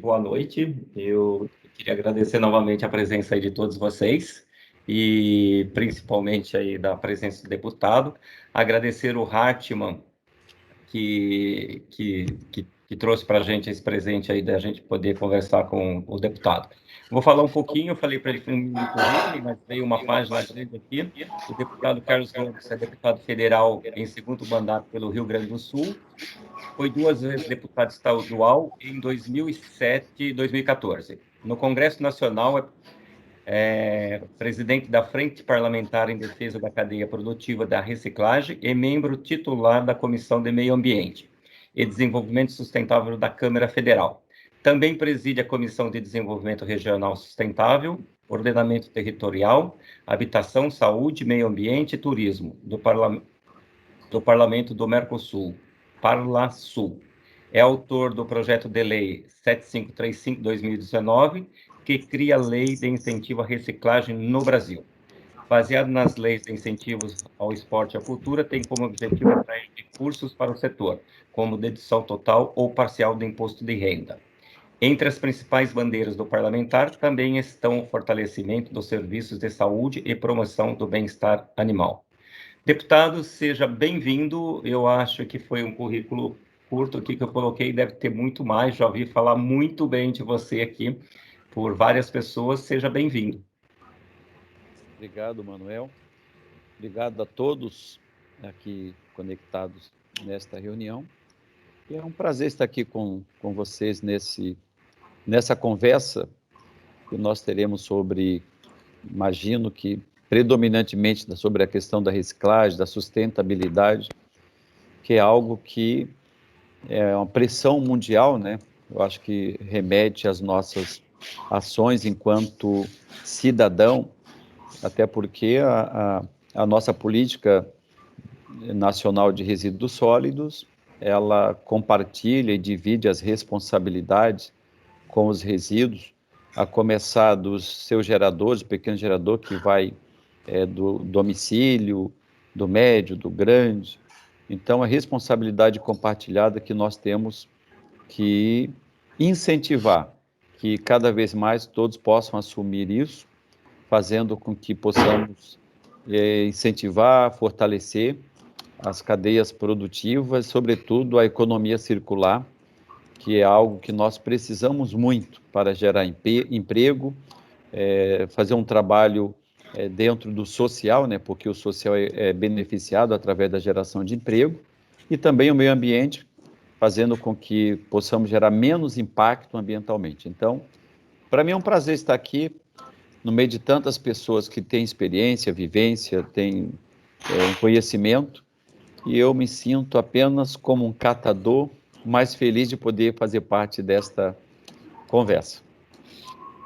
Boa noite. Eu queria agradecer novamente a presença aí de todos vocês e principalmente aí da presença do deputado. Agradecer o Hartmann que trouxe para a gente esse presente aí da gente poder conversar com o deputado. Vou falar um pouquinho, eu falei para ele no currículo, mas veio uma página grande aqui. O deputado Carlos Gomes é deputado federal em segundo mandato pelo Rio Grande do Sul. Foi 2 vezes deputado estadual em 2007 e 2014. No Congresso Nacional, é presidente da Frente Parlamentar em Defesa da Cadeia Produtiva da Reciclagem e membro titular da Comissão de Meio Ambiente e Desenvolvimento Sustentável da Câmara Federal. Também preside a Comissão de Desenvolvimento Regional Sustentável, Ordenamento Territorial, Habitação, Saúde, Meio Ambiente e Turismo do Parlamento do Mercosul, Parlasul. É autor do projeto de lei 7535/2019, que cria a Lei de Incentivo à Reciclagem no Brasil. Baseado nas leis de incentivos ao esporte e à cultura, tem como objetivo atrair recursos para o setor, como dedução total ou parcial do imposto de renda. Entre as principais bandeiras do parlamentar também estão o fortalecimento dos serviços de saúde e promoção do bem-estar animal. Deputado, seja bem-vindo. Eu acho que foi um currículo curto aqui que eu coloquei, deve ter muito mais. Já ouvi falar muito bem de você aqui por várias pessoas. Seja bem-vindo. Obrigado, Manuel. Obrigado a todos aqui conectados nesta reunião. E é um prazer estar aqui com vocês nessa conversa que nós teremos sobre, imagino que predominantemente sobre a questão da reciclagem, da sustentabilidade, que é algo que é uma pressão mundial, né? Eu acho que remete às nossas ações enquanto cidadão, até porque a nossa política nacional de resíduos sólidos, ela compartilha e divide as responsabilidades com os resíduos, a começar dos seus geradores, o pequeno gerador que vai do domicílio, do médio, do grande. Então, a responsabilidade compartilhada que nós temos que incentivar, que cada vez mais todos possam assumir isso, fazendo com que possamos incentivar, fortalecer as cadeias produtivas, sobretudo a economia circular, que é algo que nós precisamos muito para gerar emprego, fazer um trabalho dentro do social, né, porque o social é beneficiado através da geração de emprego, e também o meio ambiente, fazendo com que possamos gerar menos impacto ambientalmente. Então, para mim é um prazer estar aqui, no meio de tantas pessoas que têm experiência, vivência, têm um conhecimento, e eu me sinto apenas como um catador, mais feliz de poder fazer parte desta conversa.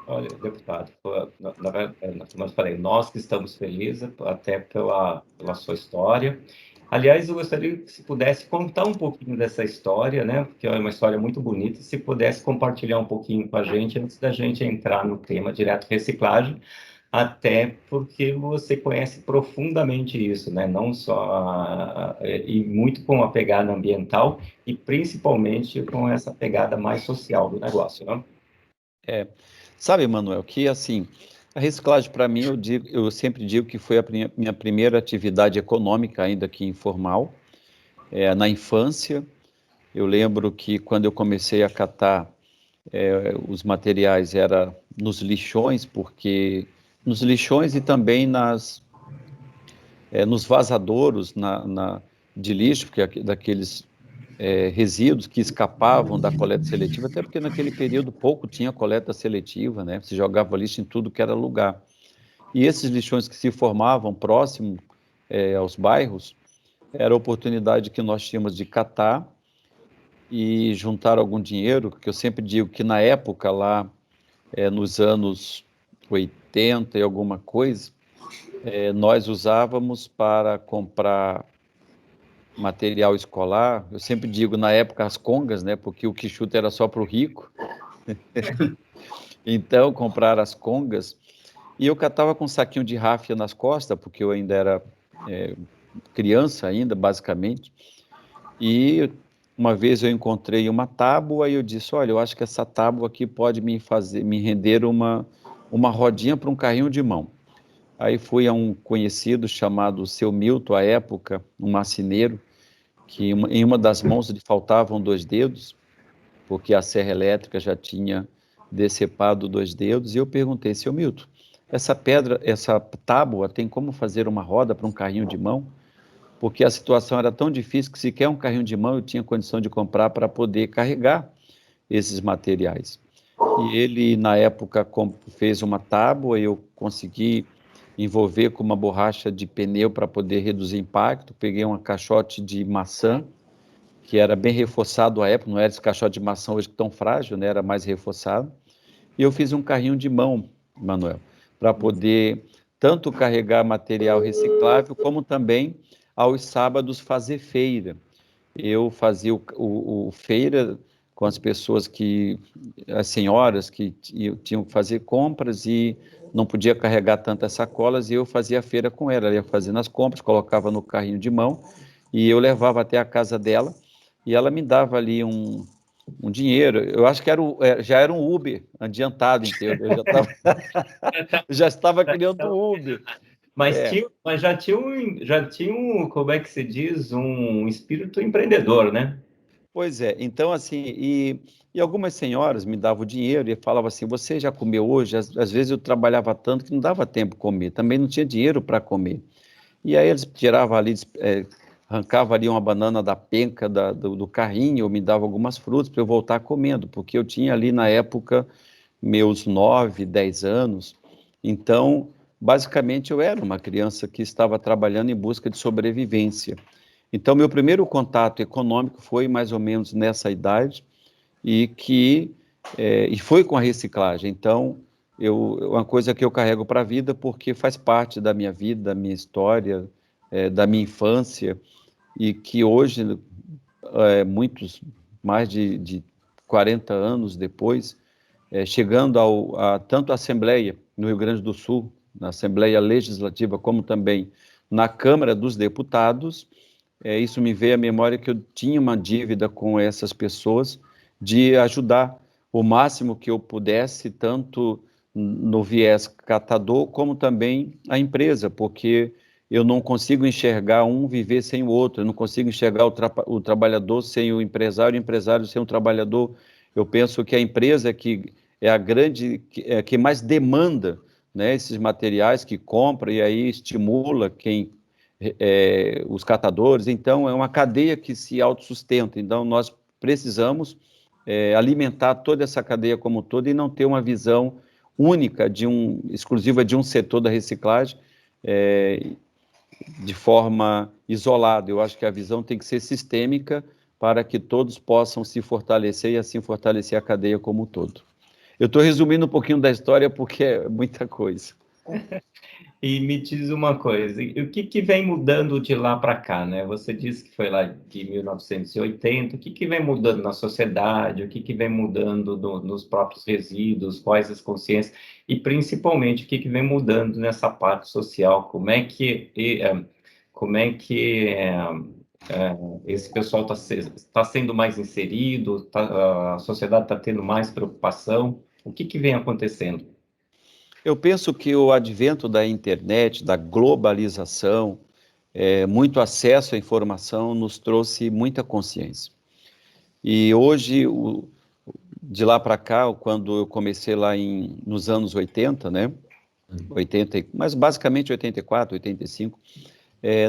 Olha, deputado, na verdade, como eu falei, nós que estamos felizes até pela sua história. Aliás, eu gostaria que se pudesse contar um pouquinho dessa história, né? Porque é uma história muito bonita. Se pudesse compartilhar um pouquinho com a gente antes da gente entrar no tema direto reciclagem, até porque você conhece profundamente isso, né? Não só e muito com a pegada ambiental e principalmente com essa pegada mais social do negócio, né? Sabe, Manuel, que assim, a reciclagem para mim, eu sempre digo que foi a minha primeira atividade econômica, ainda que informal, na infância. Eu lembro que quando eu comecei a catar os materiais era nos lixões, porque nos lixões e também nos vazadouros de lixo, porque daqueles resíduos que escapavam da coleta seletiva, até porque naquele período pouco tinha coleta seletiva, né? Se jogava lixo em tudo que era lugar. E esses lixões que se formavam próximo aos bairros, era a oportunidade que nós tínhamos de catar e juntar algum dinheiro, que eu sempre digo que na época lá, nos anos 80 e alguma coisa, nós usávamos para comprar material escolar. Eu sempre digo, na época, as congas, né? Porque o quichute era só para o rico. Então, comprar as congas. E eu catava com um saquinho de ráfia nas costas, porque eu ainda era criança, ainda, basicamente. E uma vez eu encontrei uma tábua e eu disse, olha, eu acho que essa tábua aqui pode me render uma rodinha para um carrinho de mão. Aí fui a um conhecido chamado Seu Milton, à época, um marceneiro, que em uma das mãos lhe faltavam 2 dedos, porque a serra elétrica já tinha decepado 2 dedos, e eu perguntei, Seu Milton, essa tábua tem como fazer uma roda para um carrinho de mão? Porque a situação era tão difícil que sequer um carrinho de mão eu tinha condição de comprar para poder carregar esses materiais. E ele, na época, fez uma tábua e eu consegui envolver com uma borracha de pneu para poder reduzir impacto. Peguei um caixote de maçã, que era bem reforçado à época, não era esse caixote de maçã hoje tão frágil, né? Era mais reforçado. E eu fiz um carrinho de mão, Manuel, para poder tanto carregar material reciclável, como também, aos sábados, fazer feira. Eu fazia o feira com as pessoas as senhoras que tinham que fazer compras e não podia carregar tantas sacolas, e eu fazia a feira com ela. Ela ia fazendo as compras, colocava no carrinho de mão, e eu levava até a casa dela, e ela me dava ali um dinheiro. Eu acho que já era um Uber adiantado, entendeu? Já estava criando um Uber. Mas já tinha um, como é que se diz, um espírito empreendedor, né? Pois é, então assim, e algumas senhoras me davam dinheiro e falavam assim, você já comeu hoje? Às vezes eu trabalhava tanto que não dava tempo de comer, também não tinha dinheiro para comer. E aí eles tiravam ali, arrancavam ali uma banana da penca do carrinho, ou me davam algumas frutas para eu voltar comendo, porque eu tinha ali na época meus 9, 10 anos, então basicamente eu era uma criança que estava trabalhando em busca de sobrevivência. Então, meu primeiro contato econômico foi mais ou menos nessa idade e foi com a reciclagem. Então, uma coisa que eu carrego para a vida porque faz parte da minha vida, da minha história, da minha infância e que hoje, mais de 40 anos depois, chegando tanto à Assembleia no Rio Grande do Sul, na Assembleia Legislativa, como também na Câmara dos Deputados, isso me veio à memória que eu tinha uma dívida com essas pessoas de ajudar o máximo que eu pudesse, tanto no viés catador, como também a empresa, porque eu não consigo enxergar um viver sem o outro, eu não consigo enxergar o trabalhador sem o empresário sem o trabalhador. Eu penso que a empresa que é a grande, que mais demanda, né, esses materiais, que compra e aí estimula os catadores. Então, é uma cadeia que se autossustenta. Então, nós precisamos alimentar toda essa cadeia como um todo e não ter uma visão única, exclusiva de um setor da reciclagem, de forma isolada. Eu acho que a visão tem que ser sistêmica para que todos possam se fortalecer e assim fortalecer a cadeia como um todo. Eu estou resumindo um pouquinho da história porque é muita coisa. E me diz uma coisa, e o que vem mudando de lá para cá, né? Você disse que foi lá de 1980, o que vem mudando na sociedade, o que vem mudando nos próprios resíduos, quais as consciências, e principalmente o que vem mudando nessa parte social, como é que esse pessoal está sendo mais inserido, a sociedade está tendo mais preocupação, o que vem acontecendo? Eu penso que o advento da internet, da globalização, muito acesso à informação nos trouxe muita consciência. E hoje, de lá para cá, quando eu comecei lá nos anos 80, né? 80, mas basicamente 84, 85,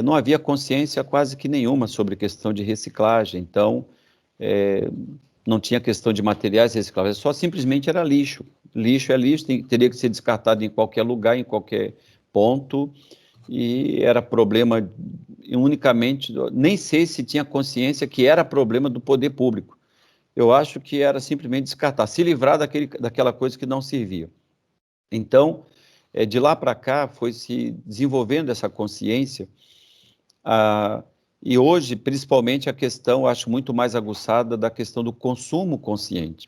não havia consciência quase que nenhuma sobre questão de reciclagem. Então, não tinha questão de materiais recicláveis, só simplesmente era lixo. Lixo é lixo, teria que ser descartado em qualquer lugar, em qualquer ponto, e era problema unicamente, nem sei se tinha consciência que era problema do poder público. Eu acho que era simplesmente descartar, se livrar daquela coisa que não servia. Então, de lá para cá, foi se desenvolvendo essa consciência, e hoje, principalmente, a questão, acho muito mais aguçada da questão do consumo consciente.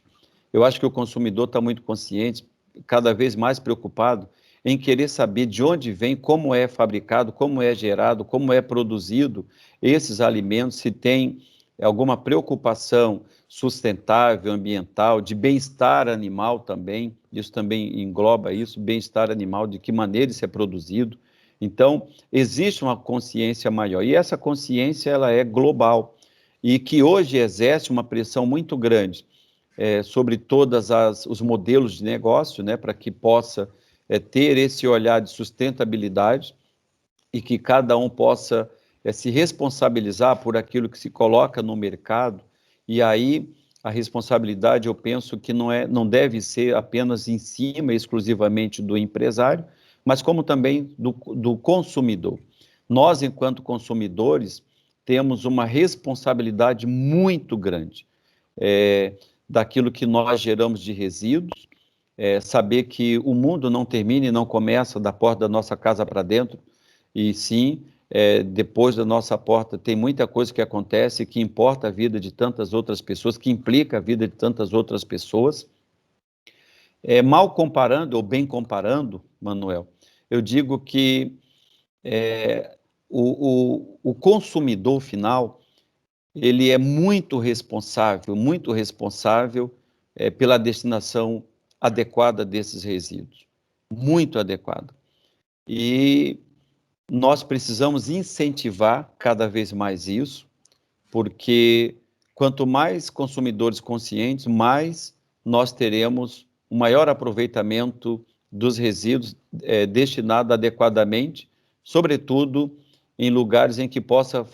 Eu acho que o consumidor está muito consciente, cada vez mais preocupado em querer saber de onde vem, como é fabricado, como é gerado, como é produzido esses alimentos, se tem alguma preocupação sustentável, ambiental, de bem-estar animal também, isso também engloba isso, bem-estar animal, de que maneira isso é produzido. Então, existe uma consciência maior, e essa consciência ela é global, e que hoje exerce uma pressão muito grande sobre todos os modelos de negócio, né, para que possa ter esse olhar de sustentabilidade e que cada um possa se responsabilizar por aquilo que se coloca no mercado, e aí a responsabilidade eu penso que não deve ser apenas em cima exclusivamente do empresário, mas como também do consumidor. Nós, enquanto consumidores, temos uma responsabilidade muito grande daquilo que nós geramos de resíduos, saber que o mundo não termina e não começa da porta da nossa casa para dentro, e sim, depois da nossa porta tem muita coisa que acontece que importa a vida de tantas outras pessoas, que implica a vida de tantas outras pessoas. Mal comparando, ou bem comparando, Manuel, eu digo que o consumidor final, ele é muito responsável pela destinação adequada desses resíduos, muito adequada. E nós precisamos incentivar cada vez mais isso, porque quanto mais consumidores conscientes, mais nós teremos um maior aproveitamento dos resíduos destinados adequadamente, sobretudo em lugares em que possa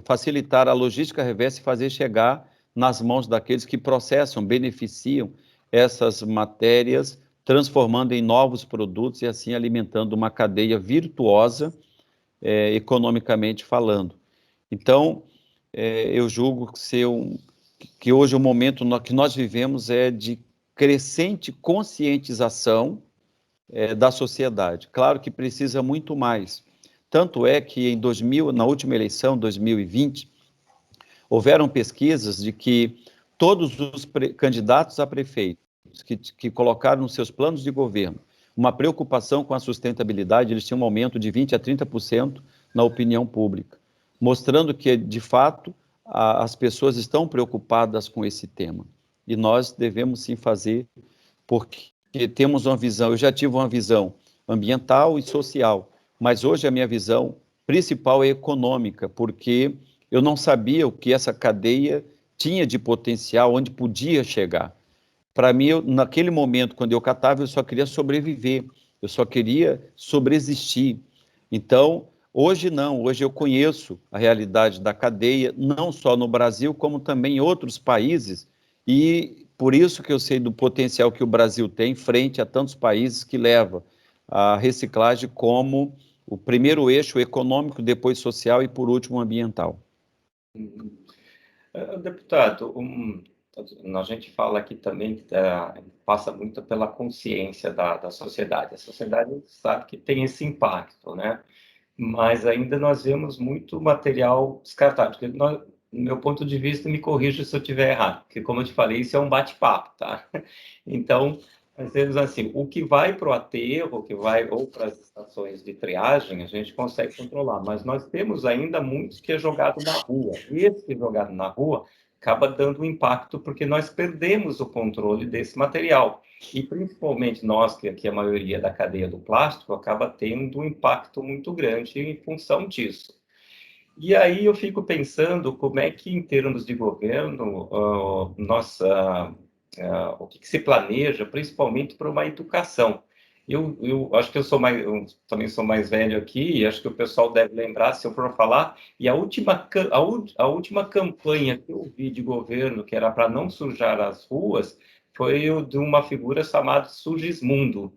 facilitar a logística reversa e fazer chegar nas mãos daqueles que processam, beneficiam essas matérias, transformando em novos produtos e assim alimentando uma cadeia virtuosa, economicamente falando. Então, eu julgo que hoje o momento que nós vivemos é de crescente conscientização da sociedade. Claro que precisa muito mais. Tanto é que na última eleição, 2020, houveram pesquisas de que todos os candidatos a prefeitos que colocaram nos seus planos de governo uma preocupação com a sustentabilidade, eles tinham um aumento de 20% a 30% na opinião pública, mostrando que, de fato, as pessoas estão preocupadas com esse tema. E nós devemos sim fazer, porque temos uma visão, eu já tive uma visão ambiental e social, mas hoje a minha visão principal é econômica, porque eu não sabia o que essa cadeia tinha de potencial, onde podia chegar. Para mim, naquele momento, quando eu catava, eu só queria sobreviver, eu só queria sobreexistir. Então, hoje não, hoje eu conheço a realidade da cadeia, não só no Brasil, como também em outros países, e por isso que eu sei do potencial que o Brasil tem frente a tantos países que levam a reciclagem como o primeiro eixo econômico, depois social e, por último, ambiental. Deputado, a gente fala aqui também que passa muito pela consciência da sociedade. A sociedade sabe que tem esse impacto, né? Mas ainda nós vemos muito material descartado. Porque no meu ponto de vista, me corrija se eu estiver errado, porque, como eu te falei, isso é um bate-papo, tá? Então, nós temos assim, o que vai para o aterro, o que vai ou para as estações de triagem, a gente consegue controlar, mas nós temos ainda muitos que é jogado na rua. E esse que é jogado na rua acaba dando um impacto, porque nós perdemos o controle desse material. E principalmente nós, que aqui a maioria da cadeia do plástico, acaba tendo um impacto muito grande em função disso. E aí eu fico pensando como é que, em termos de governo, o que se planeja, principalmente para uma educação. Eu acho que eu também sou mais velho aqui, e acho que o pessoal deve lembrar, se eu for falar, e a última campanha que eu vi de governo, que era para não sujar as ruas, foi o de uma figura chamada Sugismundo.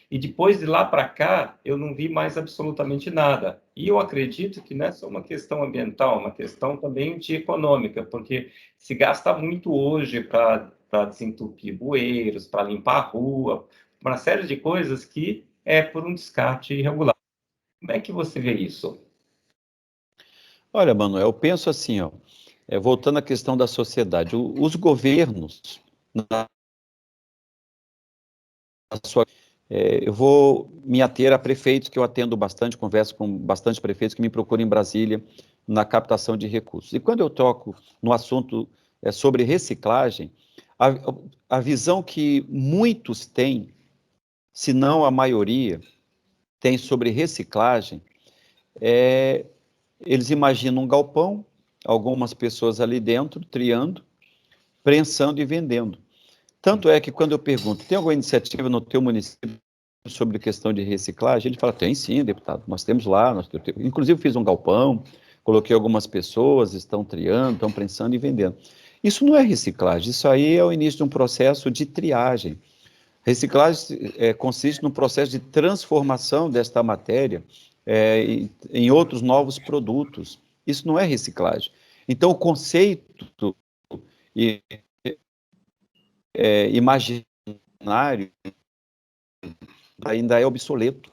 E depois de lá para cá, eu não vi mais absolutamente nada. E eu acredito que não é só uma questão ambiental, é uma questão também de econômica, porque se gasta muito hoje para desentupir bueiros, para limpar a rua, uma série de coisas que é por um descarte irregular. Como é que você vê isso? Olha, Manuel, eu penso assim, ó, voltando à questão da sociedade, os governos, na sua, eu vou me ater a prefeitos que eu atendo bastante, converso com bastante prefeitos que me procuram em Brasília na captação de recursos. E quando eu toco no assunto sobre reciclagem, a visão que muitos têm, se não a maioria, tem sobre reciclagem, eles imaginam um galpão, algumas pessoas ali dentro, triando, prensando e vendendo. Tanto é que quando eu pergunto, tem alguma iniciativa no teu município sobre questão de reciclagem? Ele fala, tem sim, deputado, nós temos lá, inclusive fiz um galpão, coloquei algumas pessoas, estão triando, estão prensando e vendendo. Isso não é reciclagem, isso aí é o início de um processo de triagem. Reciclagem consiste no processo de transformação desta matéria em outros novos produtos. Isso não é reciclagem. Então, o conceito imaginário ainda é obsoleto.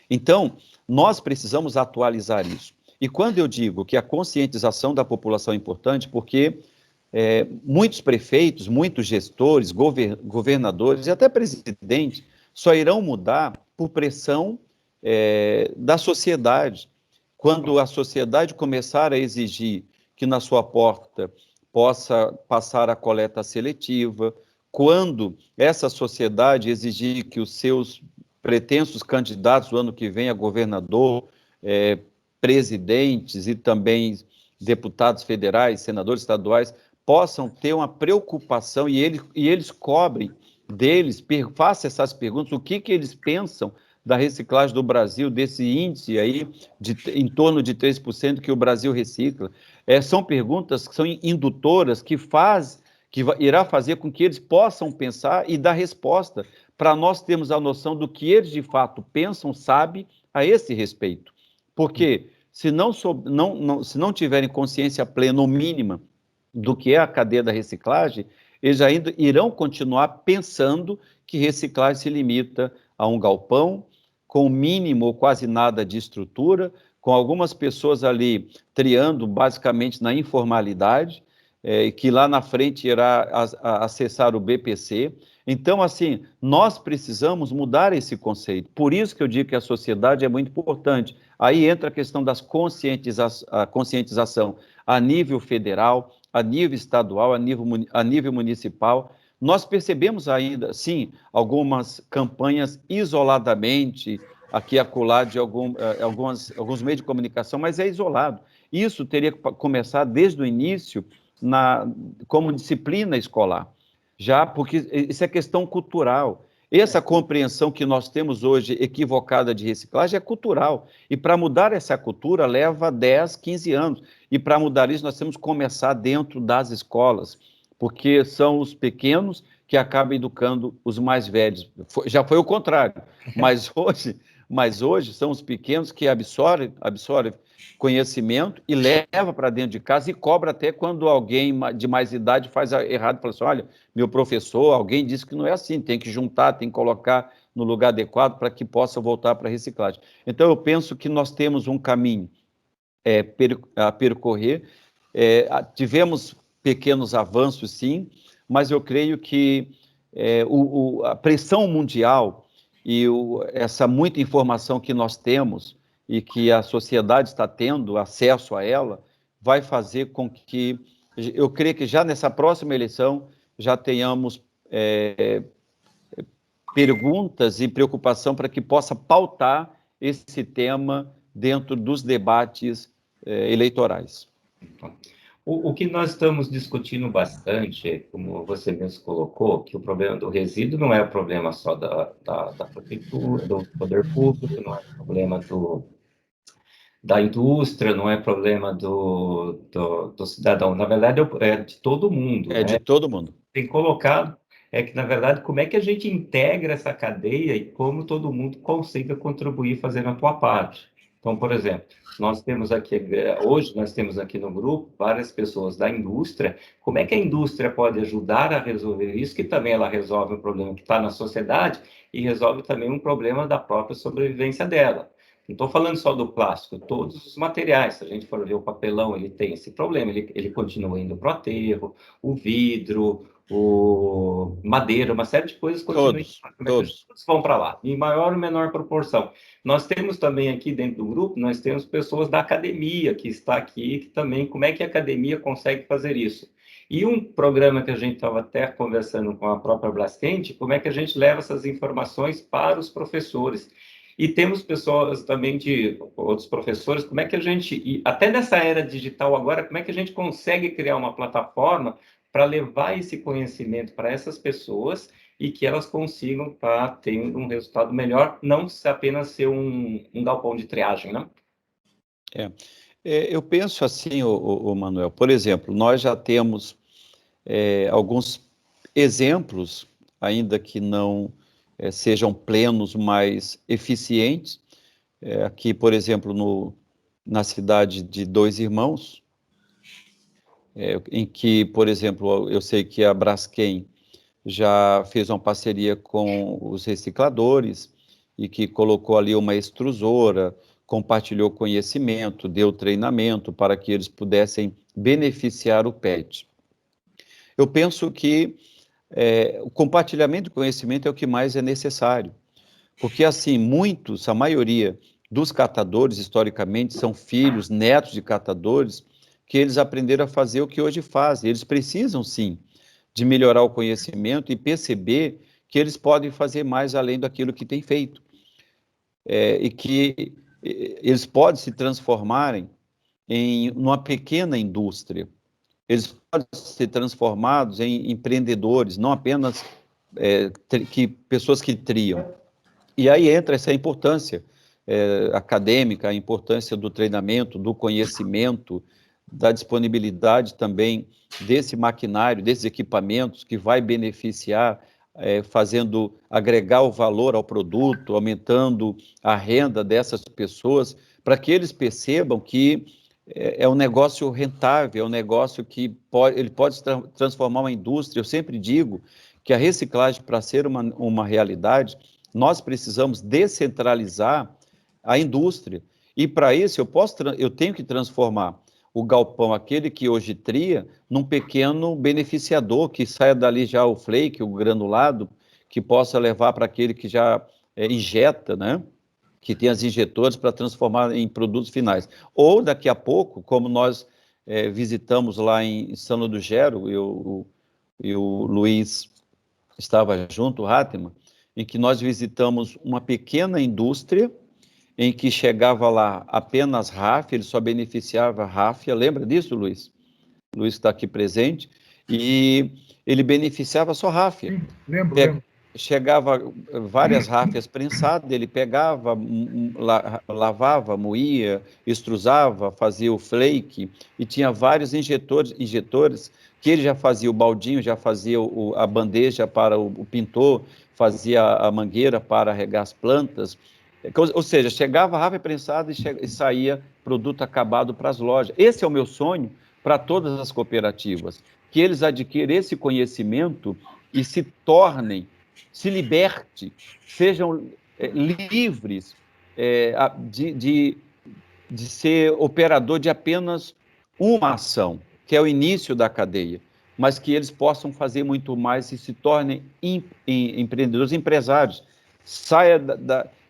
Então, nós precisamos atualizar isso. E quando eu digo que a conscientização da população é importante, porque muitos prefeitos, muitos gestores, governadores e até presidentes só irão mudar por pressão da sociedade. Quando a sociedade começar a exigir que na sua porta possa passar a coleta seletiva, quando essa sociedade exigir que os seus pretensos candidatos do ano que vem a governador, presidentes e também deputados federais, senadores estaduais, possam ter uma preocupação e eles cobrem deles, façam essas perguntas, o que eles pensam da reciclagem do Brasil, desse índice aí em torno de 3% que o Brasil recicla. São perguntas que são indutoras, que irá fazer com que eles possam pensar e dar resposta, para nós termos a noção do que eles de fato pensam, sabem a esse respeito. Porque se não tiverem consciência plena ou mínima do que é a cadeia da reciclagem, eles ainda irão continuar pensando que reciclagem se limita a um galpão, com mínimo ou quase nada de estrutura, com algumas pessoas ali triando basicamente na informalidade, que lá na frente irá acessar o BPC. Então, assim, nós precisamos mudar esse conceito. Por isso que eu digo que a sociedade é muito importante. Aí entra a questão das conscientização a nível federal, a nível estadual, a nível municipal. Nós percebemos ainda, sim, algumas campanhas isoladamente, aqui e acolá, de alguns meios de comunicação, mas é isolado. Isso teria que começar desde o início, como disciplina escolar, já porque isso é questão cultural. Essa compreensão que nós temos hoje equivocada de reciclagem é cultural. E para mudar essa cultura leva 10, 15 anos. E para mudar isso nós temos que começar dentro das escolas, porque são os pequenos que acabam educando os mais velhos. Já foi o contrário, mas hoje são os pequenos que absorvem conhecimento e leva para dentro de casa e cobra até quando alguém de mais idade faz errado, fala assim, olha, meu professor, alguém disse que não é assim, tem que juntar, tem que colocar no lugar adequado para que possa voltar para a reciclagem. Então, eu penso que nós temos um caminho a percorrer, tivemos pequenos avanços, sim, mas eu creio que a pressão mundial e essa muita informação que nós temos e que a sociedade está tendo acesso a ela, vai fazer com que, eu creio que já nessa próxima eleição, já tenhamos perguntas e preocupação para que possa pautar esse tema dentro dos debates eleitorais. O que nós estamos discutindo bastante, como você mesmo colocou, que o problema do resíduo não é o problema só da prefeitura, do poder público, não é o problema da indústria, não é problema do cidadão. Na verdade, é de todo mundo. É de todo mundo. Tem colocado, que, na verdade, como é que a gente integra essa cadeia e como todo mundo consiga contribuir fazendo a sua parte. Então, por exemplo, hoje nós temos aqui no grupo várias pessoas da indústria. Como é que a indústria pode ajudar a resolver isso, que também ela resolve um problema que está na sociedade e resolve também um problema da própria sobrevivência dela. Não estou falando só do plástico, todos os materiais. Se a gente for ver o papelão, ele tem esse problema, ele continua indo para o aterro, o vidro, o madeira, uma série de coisas continuam. Todos. Todos vão para lá, em maior ou menor proporção. Nós temos também aqui dentro do grupo, nós temos pessoas da academia que está aqui, que também, como é que a academia consegue fazer isso? E um programa que a gente estava até conversando com a própria Braskem, como é que a gente leva essas informações para os professores? E temos pessoas também de outros professores, como é que a gente, e até nessa era digital agora, como é que a gente consegue criar uma plataforma para levar esse conhecimento para essas pessoas e que elas consigam estar tendo um resultado melhor, não apenas ser um galpão de triagem, né? Eu penso assim, Manuel, por exemplo, nós já temos alguns exemplos, ainda que não sejam plenos, mas eficientes. Aqui, por exemplo, na cidade de Dois Irmãos, em que, por exemplo, eu sei que a Braskem já fez uma parceria com os recicladores e que colocou ali uma extrusora, compartilhou conhecimento, deu treinamento para que eles pudessem beneficiar o PET. Eu penso que o compartilhamento de conhecimento é o que mais é necessário, porque assim, a maioria dos catadores, historicamente, são filhos, netos de catadores, que eles aprenderam a fazer o que hoje fazem. Eles precisam, sim, de melhorar o conhecimento e perceber que eles podem fazer mais além daquilo que têm feito. E que eles podem se transformarem em uma pequena indústria. Eles podem ser transformados em empreendedores, não apenas pessoas que triam. E aí entra essa importância acadêmica, a importância do treinamento, do conhecimento, da disponibilidade também desse maquinário, desses equipamentos que vai beneficiar, fazendo agregar o valor ao produto, aumentando a renda dessas pessoas, para que eles percebam que é um negócio rentável, é um negócio que ele pode transformar uma indústria. Eu sempre digo que a reciclagem, para ser uma realidade, nós precisamos descentralizar a indústria. E para isso eu tenho que transformar o galpão, aquele que hoje tria, num pequeno beneficiador, que saia dali já o flake, o granulado, que possa levar para aquele que já injeta, né? Que tem as injetoras para transformar em produtos finais. Ou daqui a pouco, como nós visitamos lá em São do Gero, e o Luiz estava junto, o Hatman, em que nós visitamos uma pequena indústria em que chegava lá apenas ráfia, ele só beneficiava ráfia, lembra disso, Luiz? Luiz está aqui presente, e ele beneficiava só ráfia. Sim, lembro. Chegava várias ráfias prensadas, ele pegava, lavava, moía, extrusava, fazia o flake, e tinha vários injetores que ele já fazia o baldinho, já fazia a bandeja para o pintor, fazia a mangueira para regar as plantas. Ou seja, chegava a ráfia prensada e saía produto acabado para as lojas. Esse é o meu sonho para todas as cooperativas, que eles adquirem esse conhecimento e se liberte, sejam livres de ser operador de apenas uma ação, que é o início da cadeia, mas que eles possam fazer muito mais e se tornem empreendedores, empresários. Saia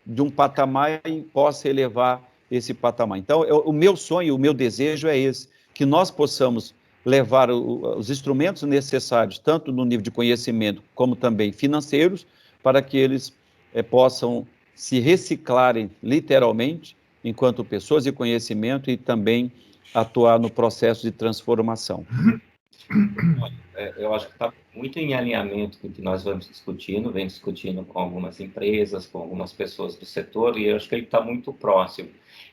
de um patamar e possa elevar esse patamar. Então, o meu sonho, o meu desejo é esse, que nós possamos levar os instrumentos necessários, tanto no nível de conhecimento, como também financeiros, para que eles possam se reciclarem literalmente, enquanto pessoas de conhecimento, e também atuar no processo de transformação. Eu acho que está muito em alinhamento com o que nós vem discutindo com algumas empresas, com algumas pessoas do setor, e eu acho que ele está muito próximo.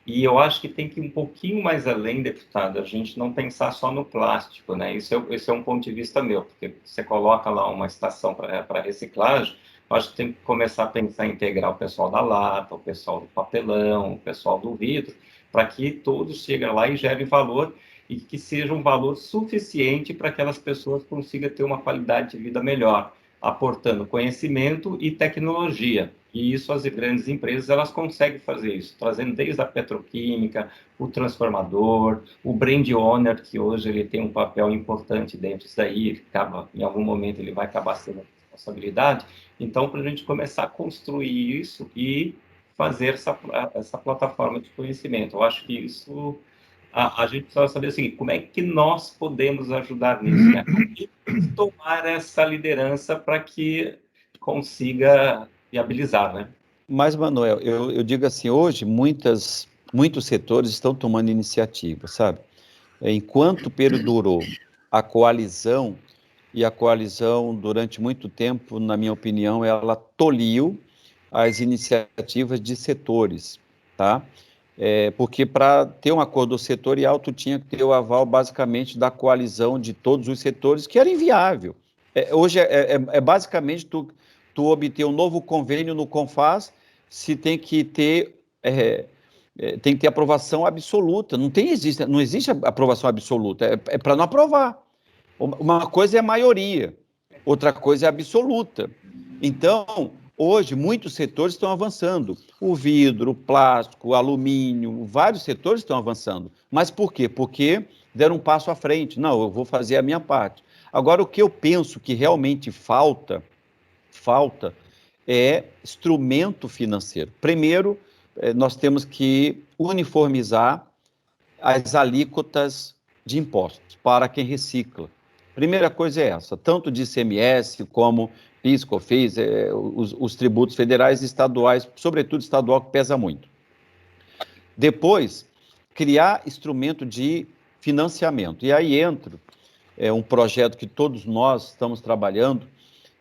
E eu acho que tem que ir um pouquinho mais além, deputado, a gente não pensar só no plástico, né? Esse é um ponto de vista meu, porque você coloca lá uma estação para reciclagem, eu acho que tem que começar a pensar em integrar o pessoal da lata, o pessoal do papelão, o pessoal do vidro, para que todos cheguem lá e gerem valor, e que seja um valor suficiente para que aquelas pessoas consigam ter uma qualidade de vida melhor. aportando conhecimento e tecnologia. E isso as grandes empresas elas conseguem fazer isso, trazendo desde a petroquímica, o transformador, o brand owner, que hoje ele tem um papel importante dentro disso daí, em algum momento ele vai acabar sendo responsabilidade. Então, para a gente começar a construir isso e fazer essa plataforma de conhecimento. Eu acho que isso, a gente precisa saber o seguinte, como é que nós podemos ajudar nisso, né? Tomar essa liderança para que consiga viabilizar, né? Mas, Manuel, eu digo assim, hoje muitos setores estão tomando iniciativa, sabe? Enquanto perdurou a coalizão, e a coalizão, durante muito tempo, na minha opinião, ela tolhiu as iniciativas de setores, tá? Porque para ter um acordo setorial, tu tinha que ter o aval, basicamente, da coalizão de todos os setores, que era inviável. Hoje basicamente tu obter um novo convênio no CONFAS, se tem que ter tem que ter aprovação absoluta. Não existe aprovação absoluta. É para não aprovar. Uma coisa é a maioria, outra coisa é absoluta. Então, hoje, muitos setores estão avançando. O vidro, o plástico, o alumínio, vários setores estão avançando. Mas por quê? Porque deram um passo à frente. Não, eu vou fazer a minha parte. Agora, o que eu penso que realmente falta é instrumento financeiro. Primeiro, nós temos que uniformizar as alíquotas de impostos para quem recicla. Primeira coisa é essa, tanto de ICMS como PIS, COFINS, os tributos federais e estaduais, sobretudo estadual, que pesa muito. Depois, criar instrumento de financiamento. E aí entra um projeto que todos nós estamos trabalhando,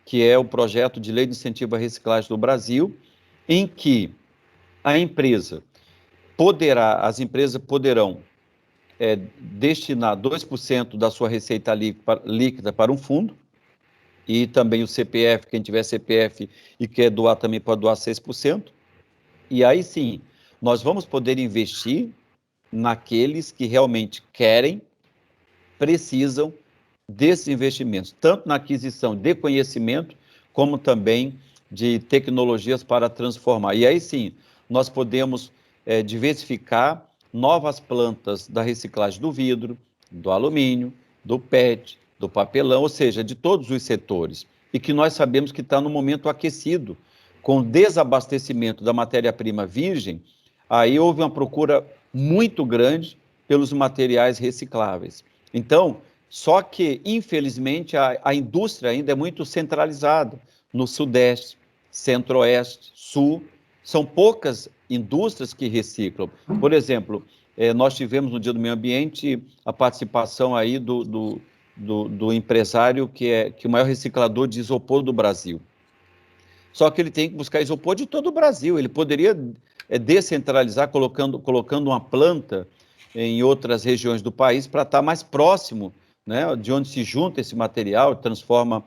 que é o projeto de Lei de Incentivo à Reciclagem do Brasil, em que as empresas poderão destinar 2% da sua receita líquida para um fundo, e também o CPF, quem tiver CPF e quer doar também pode doar 6%, e aí sim, nós vamos poder investir naqueles que realmente querem, precisam desses investimentos, tanto na aquisição de conhecimento, como também de tecnologias para transformar. E aí sim, nós podemos diversificar novas plantas da reciclagem do vidro, do alumínio, do PET, do papelão, ou seja, de todos os setores. E que nós sabemos que está no momento aquecido, com desabastecimento da matéria-prima virgem, aí houve uma procura muito grande pelos materiais recicláveis. Então, só que, infelizmente, a indústria ainda é muito centralizada no Sudeste, Centro-Oeste, Sul. São poucas indústrias que reciclam. Por exemplo, nós tivemos no Dia do Meio Ambiente a participação aí do empresário que é o maior reciclador de isopor do Brasil. Só que ele tem que buscar isopor de todo o Brasil. Ele poderia descentralizar, colocando uma planta em outras regiões do país para estar mais próximo, né, de onde se junta esse material, transforma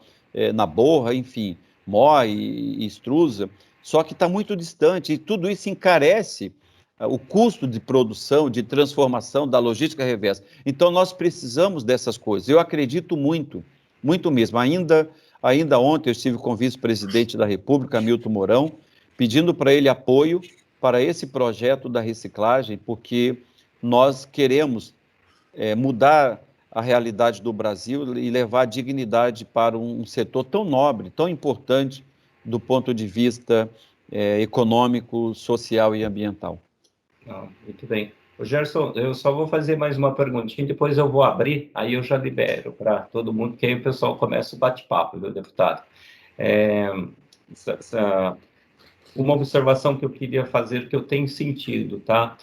na borra, enfim, moe e extrusa. Só que está muito distante e tudo isso encarece o custo de produção, de transformação da logística reversa. Então, nós precisamos dessas coisas. Eu acredito muito, muito mesmo. Ainda ontem eu estive com o vice-presidente da República, Hamilton Mourão, pedindo para ele apoio para esse projeto da reciclagem, porque nós queremos mudar a realidade do Brasil e levar dignidade para um setor tão nobre, tão importante do ponto de vista econômico, social e ambiental. Muito bem. O Gerson, eu só vou fazer mais uma perguntinha, depois eu vou abrir, aí eu já libero para todo mundo, que aí o pessoal começa o bate-papo, viu, deputado? Uma observação que eu queria fazer, que eu tenho sentido, tá?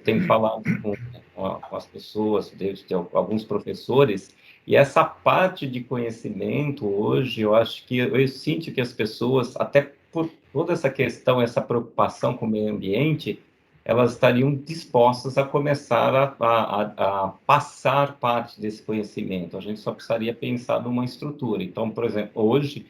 Tenho falado com as pessoas, desde alguns professores, e essa parte de conhecimento hoje, eu acho que eu sinto que as pessoas, até por toda essa questão, essa preocupação com o meio ambiente, elas estariam dispostas a começar a passar parte desse conhecimento. A gente só precisaria pensar numa estrutura. Então, por exemplo, hoje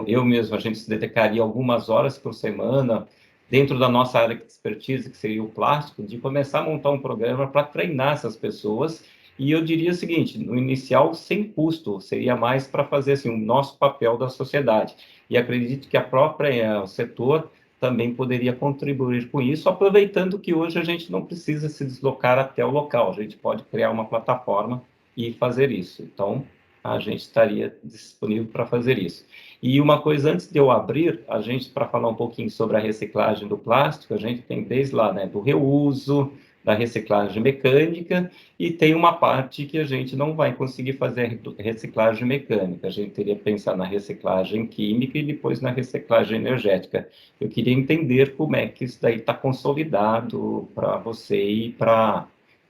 eu mesmo, a gente se dedicaria algumas horas por semana, dentro da nossa área de expertise, que seria o plástico, de começar a montar um programa para treinar essas pessoas E eu diria o seguinte, no inicial, sem custo, seria mais para fazer assim, o nosso papel da sociedade. E acredito que o setor também poderia contribuir com isso, aproveitando que hoje a gente não precisa se deslocar até o local, a gente pode criar uma plataforma e fazer isso. Então, a gente estaria disponível para fazer isso. E uma coisa, antes de eu abrir, a gente, para falar um pouquinho sobre a reciclagem do plástico, a gente tem desde lá, né, do reuso, da reciclagem mecânica, e tem uma parte que a gente não vai conseguir fazer reciclagem mecânica, a gente teria que pensar na reciclagem química e depois na reciclagem energética. Eu queria entender como é que isso daí está consolidado para você e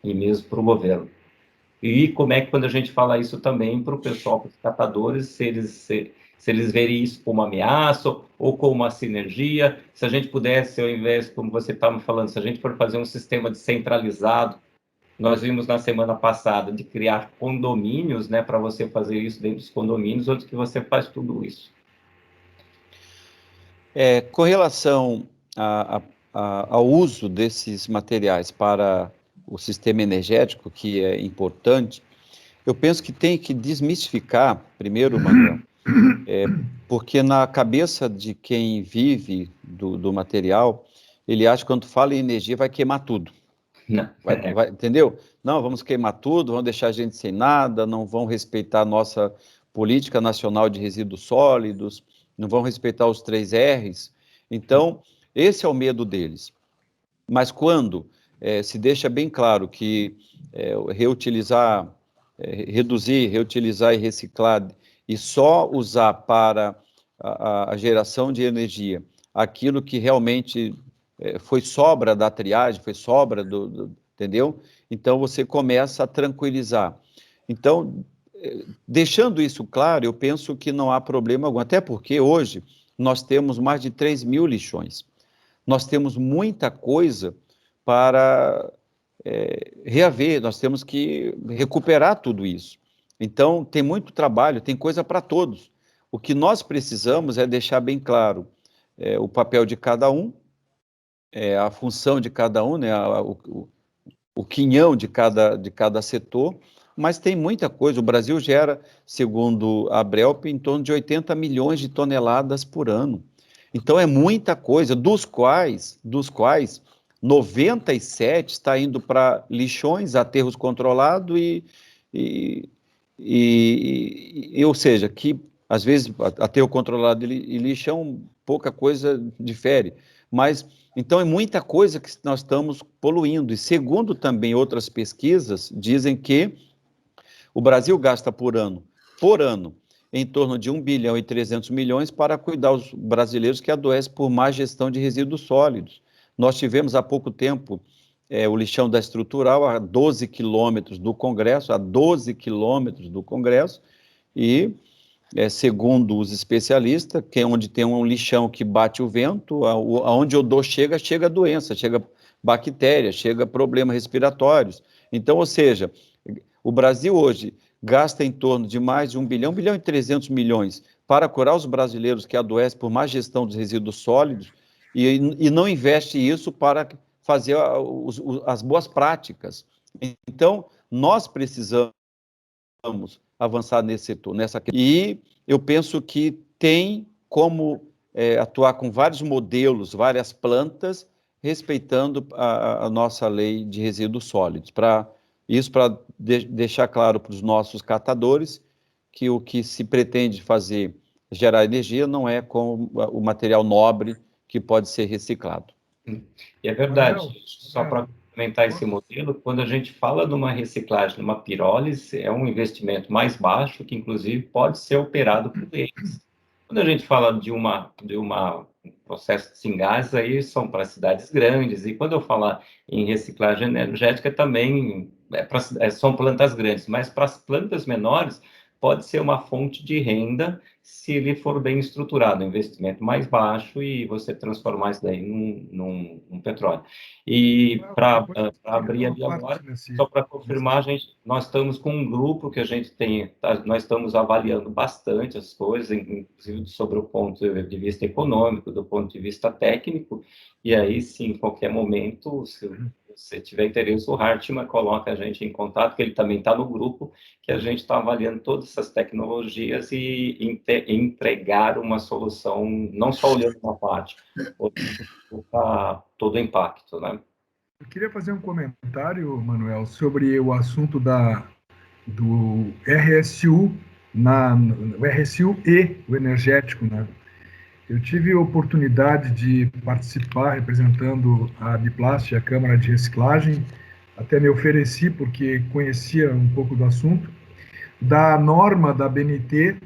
mesmo para o governo. E como é que quando a gente fala isso também para o pessoal, para os catadores, se eles verem isso como uma ameaça ou como uma sinergia, se a gente pudesse, ao invés, como você estava falando, se a gente for fazer um sistema descentralizado, nós vimos na semana passada de criar condomínios, né, para você fazer isso dentro dos condomínios, onde que você faz tudo isso. Com relação ao uso desses materiais para o sistema energético, que é importante, eu penso que tem que desmistificar, primeiro, Manuel, porque na cabeça de quem vive do material, ele acha que quando fala em energia vai queimar tudo. Não. Entendeu? Não, vamos queimar tudo, vão deixar a gente sem nada, não vão respeitar a nossa política nacional de resíduos sólidos, não vão respeitar os 3 Rs. Então, esse é o medo deles. Mas quando se deixa bem claro que reutilizar, reduzir, reutilizar e reciclar, e só usar para a geração de energia aquilo que realmente foi sobra da triagem, foi sobra entendeu? Então você começa a tranquilizar. Então, deixando isso claro, eu penso que não há problema algum, até porque hoje nós temos mais de 3.000 lixões. Nós temos muita coisa para reaver, nós temos que recuperar tudo isso. Então, tem muito trabalho, tem coisa para todos. O que nós precisamos é deixar bem claro o papel de cada um, a função de cada um, né, o quinhão de cada setor, mas tem muita coisa. O Brasil gera, segundo a Brelp, em torno de 80 milhões de toneladas por ano. Então é muita coisa, dos quais 97 está indo para lixões, aterros controlados ou seja, que às vezes aterro controlado e lixão, pouca coisa difere, mas então é muita coisa que nós estamos poluindo, e segundo também outras pesquisas, dizem que o Brasil gasta por ano, em torno de 1 bilhão e 300 milhões para cuidar os brasileiros que adoecem por má gestão de resíduos sólidos. Nós tivemos há pouco tempo o lixão da estrutural a 12 quilômetros do Congresso, e segundo os especialistas, que é onde tem um lixão que bate o vento, aonde o odor chega a doença, chega bactéria, chega problemas respiratórios. Então, ou seja, o Brasil hoje gasta em torno de mais de 1 bilhão, 1 bilhão e 300 milhões para curar os brasileiros que adoecem por má gestão dos resíduos sólidos e não investe isso para fazer as boas práticas. Então, nós precisamos avançar nesse setor, e eu penso que tem como atuar com vários modelos, várias plantas, respeitando a nossa lei de resíduos sólidos, para deixar claro para os nossos catadores que o que se pretende fazer, gerar energia, não é com o material nobre que pode ser reciclado. E é verdade, só para complementar esse modelo, quando a gente fala de uma reciclagem, de uma pirólise, é um investimento mais baixo, que inclusive pode ser operado por eles. Quando a gente fala de um processo de singás, aí são para cidades grandes, e quando eu falar em reciclagem energética, também são plantas grandes, mas para as plantas menores, pode ser uma fonte de renda se ele for bem estruturado, um investimento mais baixo e você transformar isso daí num petróleo. E para abrir ali agora, só para confirmar, nós estamos com um grupo que a gente nós estamos avaliando bastante as coisas, inclusive sobre o ponto de vista econômico, do ponto de vista técnico, e aí sim, em qualquer momento, se Se tiver interesse, o Hartmann coloca a gente em contato, que ele também está no grupo, que a gente está avaliando todas essas tecnologias e entregar uma solução, não só olhando uma parte, todo o impacto, né? Eu queria fazer um comentário, Manuel, sobre o assunto do RSU, o RSU-E, o energético, né? Eu tive a oportunidade de participar representando a Biplast, a Câmara de Reciclagem, até me ofereci porque conhecia um pouco do assunto, da norma da BNT,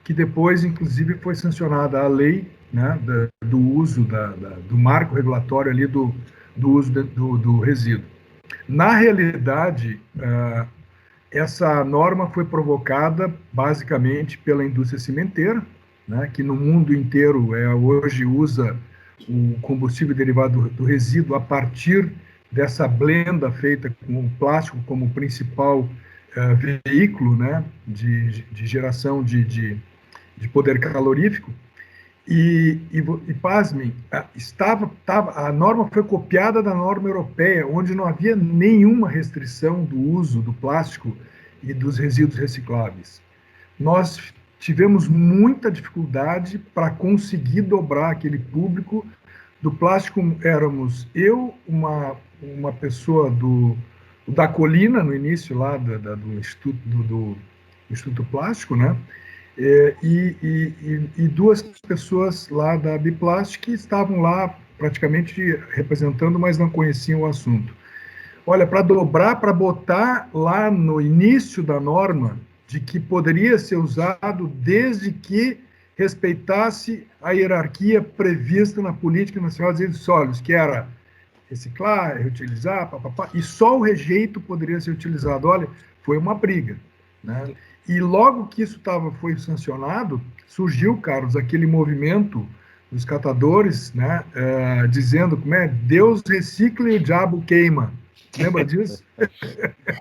que depois, inclusive, foi sancionada a lei, né, do uso, do marco regulatório ali do uso do resíduo. Na realidade, essa norma foi provocada basicamente pela indústria cimenteira, né, que no mundo inteiro hoje usa o combustível derivado do resíduo a partir dessa blenda feita com o plástico como principal veículo, né, de geração de poder calorífico. E pasmem, a norma foi copiada da norma europeia, onde não havia nenhuma restrição do uso do plástico e dos resíduos recicláveis. Nós tivemos muita dificuldade para conseguir dobrar aquele público. Do plástico éramos eu, uma pessoa da Colina, no início lá do Instituto Plástico, né? E duas pessoas lá da Biplast que estavam lá praticamente representando, mas não conheciam o assunto. Olha, para dobrar, para botar lá no início da norma, de que poderia ser usado desde que respeitasse a hierarquia prevista na Política Nacional de Resíduos Sólidos, que era reciclar, reutilizar, papapá, e só o rejeito poderia ser utilizado. Olha, foi uma briga, né? E logo que isso foi sancionado, surgiu, Carlos, aquele movimento dos catadores, né, dizendo como é, Deus recicla e o diabo queima. Lembra disso?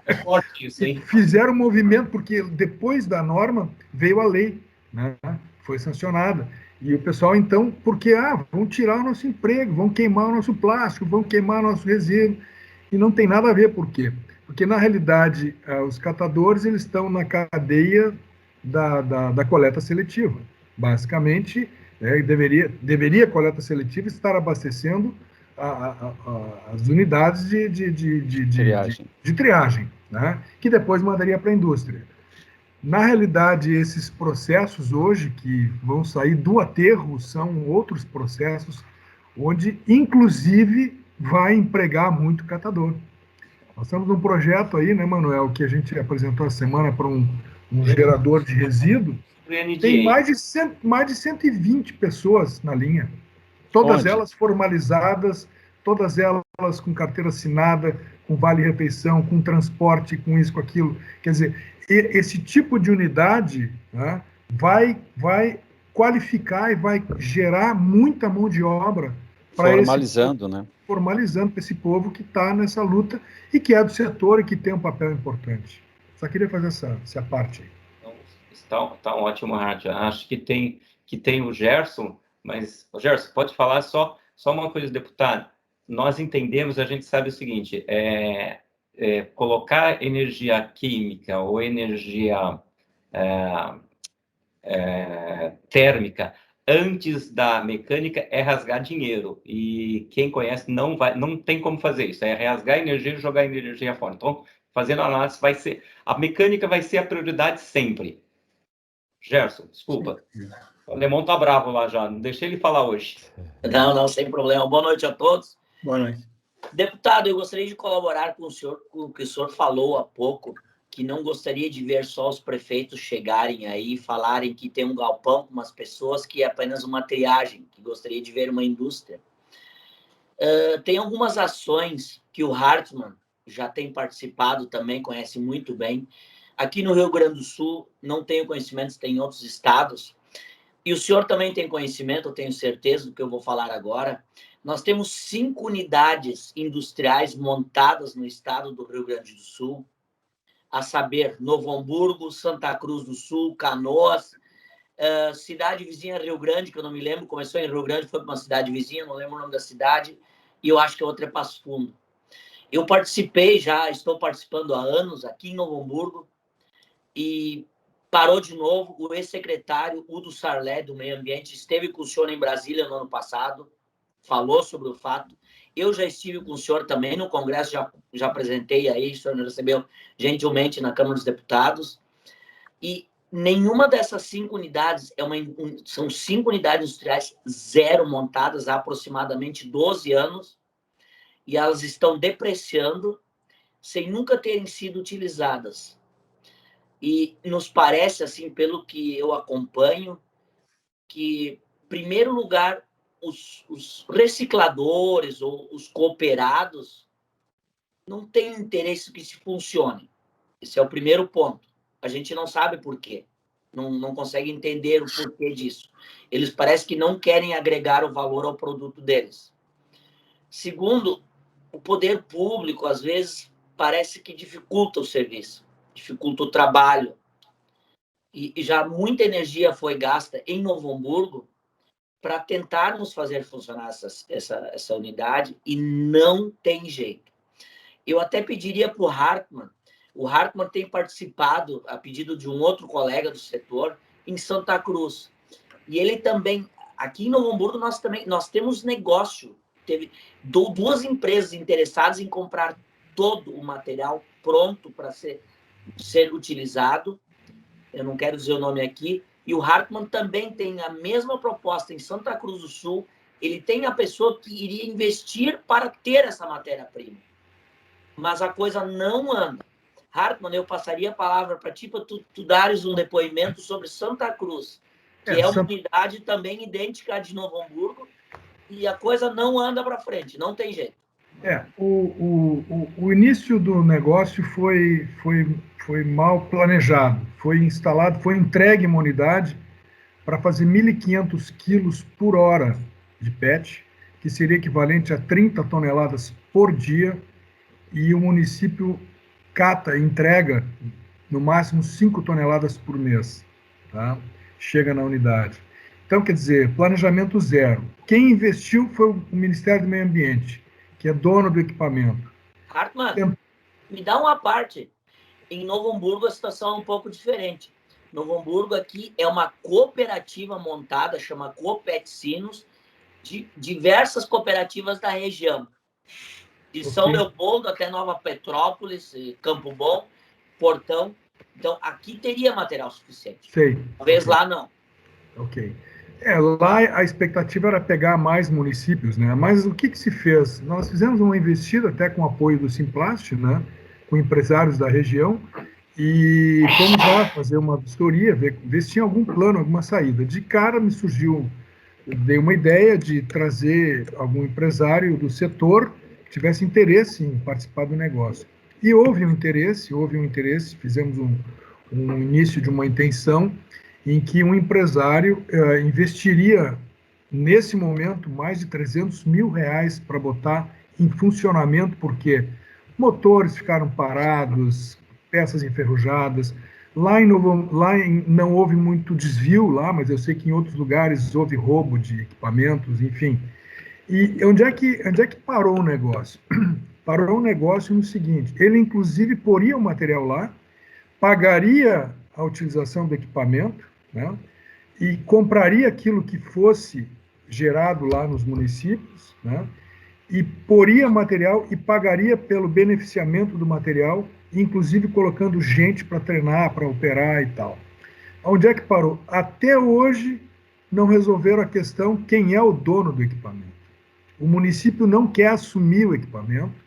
É forte isso, hein? Fizeram um movimento, porque depois da norma veio a lei, né, foi sancionada. E o pessoal, então, porque vão tirar o nosso emprego, vão queimar o nosso plástico, vão queimar o nosso resíduo. E não tem nada a ver, por quê? Porque, na realidade, os catadores eles estão na cadeia da coleta seletiva. Basicamente, deveria a coleta seletiva estar abastecendo as unidades de triagem, né? Que depois mandaria para a indústria. Na realidade, esses processos hoje que vão sair do aterro são outros processos onde, inclusive, vai empregar muito catador. Nós estamos num projeto aí, né, Manuel, que a gente apresentou a semana para um gerador de resíduo. Tem mais de 120 pessoas na linha. Todas elas formalizadas, todas elas com carteira assinada, com vale-refeição, com transporte, com isso, com aquilo. Quer dizer, esse tipo de unidade, né, vai qualificar e vai gerar muita mão de obra para formalizando para esse povo que está nessa luta e que é do setor e que tem um papel importante. Só queria fazer essa parte aí. Está ótimo, Rádio. Acho que tem o Gerson, mas, Gerson, pode falar só uma coisa, deputado. Nós entendemos, a gente sabe o seguinte, colocar energia química ou energia térmica antes da mecânica é rasgar dinheiro. E quem conhece não tem como fazer isso. É rasgar energia e jogar energia fora. Então, fazendo análise, a mecânica vai ser a prioridade sempre. Gerson, desculpa. O alemão tá bravo lá já. Não deixei ele falar hoje. Não, sem problema. Boa noite a todos. Boa noite. Deputado, eu gostaria de colaborar com o senhor, com o que o senhor falou há pouco, que não gostaria de ver só os prefeitos chegarem aí e falarem que tem um galpão com umas pessoas que é apenas uma triagem, que gostaria de ver uma indústria. Tem algumas ações que o Hartmann já tem participado também, conhece muito bem. Aqui no Rio Grande do Sul, não tenho conhecimento se tem em outros estados, e o senhor também tem conhecimento, eu tenho certeza do que eu vou falar agora. Nós temos 5 unidades industriais montadas no estado do Rio Grande do Sul, a saber, Novo Hamburgo, Santa Cruz do Sul, Canoas, cidade vizinha Rio Grande, que eu não me lembro, começou em Rio Grande, foi para uma cidade vizinha, não lembro o nome da cidade, e eu acho que a outra é Passo Fundo. Eu participei já, estou participando há anos aqui em Novo Hamburgo, e parou de novo. O ex-secretário Udo Sarlé, do Meio Ambiente, esteve com o senhor em Brasília no ano passado, falou sobre o fato. Eu já estive com o senhor também no Congresso, já apresentei aí, o senhor me recebeu gentilmente na Câmara dos Deputados, e nenhuma dessas 5 unidades, são 5 unidades industriais zero montadas há aproximadamente 12 anos, e elas estão depreciando sem nunca terem sido utilizadas. E nos parece, assim, pelo que eu acompanho, que, em primeiro lugar, os recicladores ou os cooperados não têm interesse que isso funcione. Esse é o primeiro ponto. A gente não sabe por quê. Não consegue entender o porquê disso. Eles parecem que não querem agregar o valor ao produto deles. Segundo, o poder público, às vezes, parece que dificulta o serviço, dificulta o trabalho. E já muita energia foi gasta em Novo Hamburgo para tentarmos fazer funcionar essa unidade, e não tem jeito. Eu até pediria para o Hartmann tem participado, a pedido de um outro colega do setor, em Santa Cruz. E ele também, aqui em Novo Hamburgo, nós temos negócio. Teve 2 empresas interessadas em comprar todo o material pronto para ser utilizado. Eu não quero dizer o nome aqui. E o Hartmann também tem a mesma proposta em Santa Cruz do Sul. Ele tem a pessoa que iria investir para ter essa matéria-prima. Mas a coisa não anda. Hartmann, eu passaria a palavra para ti, para tu dares um depoimento sobre Santa Cruz, que é uma unidade também idêntica à de Novo Hamburgo, e a coisa não anda para frente, não tem jeito. O início do negócio foi mal planejado. Foi instalado, foi entregue uma unidade para fazer 1.500 quilos por hora de PET, que seria equivalente a 30 toneladas por dia, e o município entrega no máximo 5 toneladas por mês, tá? Chega na unidade. Então, quer dizer, planejamento zero. Quem investiu foi o Ministério do Meio Ambiente, que é dono do equipamento. Hartmann, me dá uma parte. Em Novo Hamburgo a situação é um pouco diferente. Novo Hamburgo aqui é uma cooperativa montada, chama Coopeticinos, de diversas cooperativas da região. De São Leopoldo até Nova Petrópolis, Campo Bom, Portão. Então, aqui teria material suficiente. Sei. Talvez lá não. Ok. Lá a expectativa era pegar mais municípios, né? Mas o que se fez? Nós fizemos uma investida, até com o apoio do Simplast, né? Com empresários da região, e fomos lá fazer uma vistoria, ver se tinha algum plano, alguma saída. De cara me surgiu, dei uma ideia de trazer algum empresário do setor que tivesse interesse em participar do negócio. E houve um interesse, fizemos um início de uma intenção em que um empresário investiria, nesse momento, mais de R$300 mil para botar em funcionamento, porque motores ficaram parados, peças enferrujadas. Lá não houve muito desvio, mas eu sei que em outros lugares houve roubo de equipamentos, enfim. E onde é que parou o negócio? Parou o negócio no seguinte: ele, inclusive, poria o material lá, pagaria a utilização do equipamento, né, e compraria aquilo que fosse gerado lá nos municípios, né, e poria material e pagaria pelo beneficiamento do material, inclusive colocando gente para treinar, para operar e tal. Onde é que parou? Até hoje não resolveram a questão quem é o dono do equipamento. O município não quer assumir o equipamento,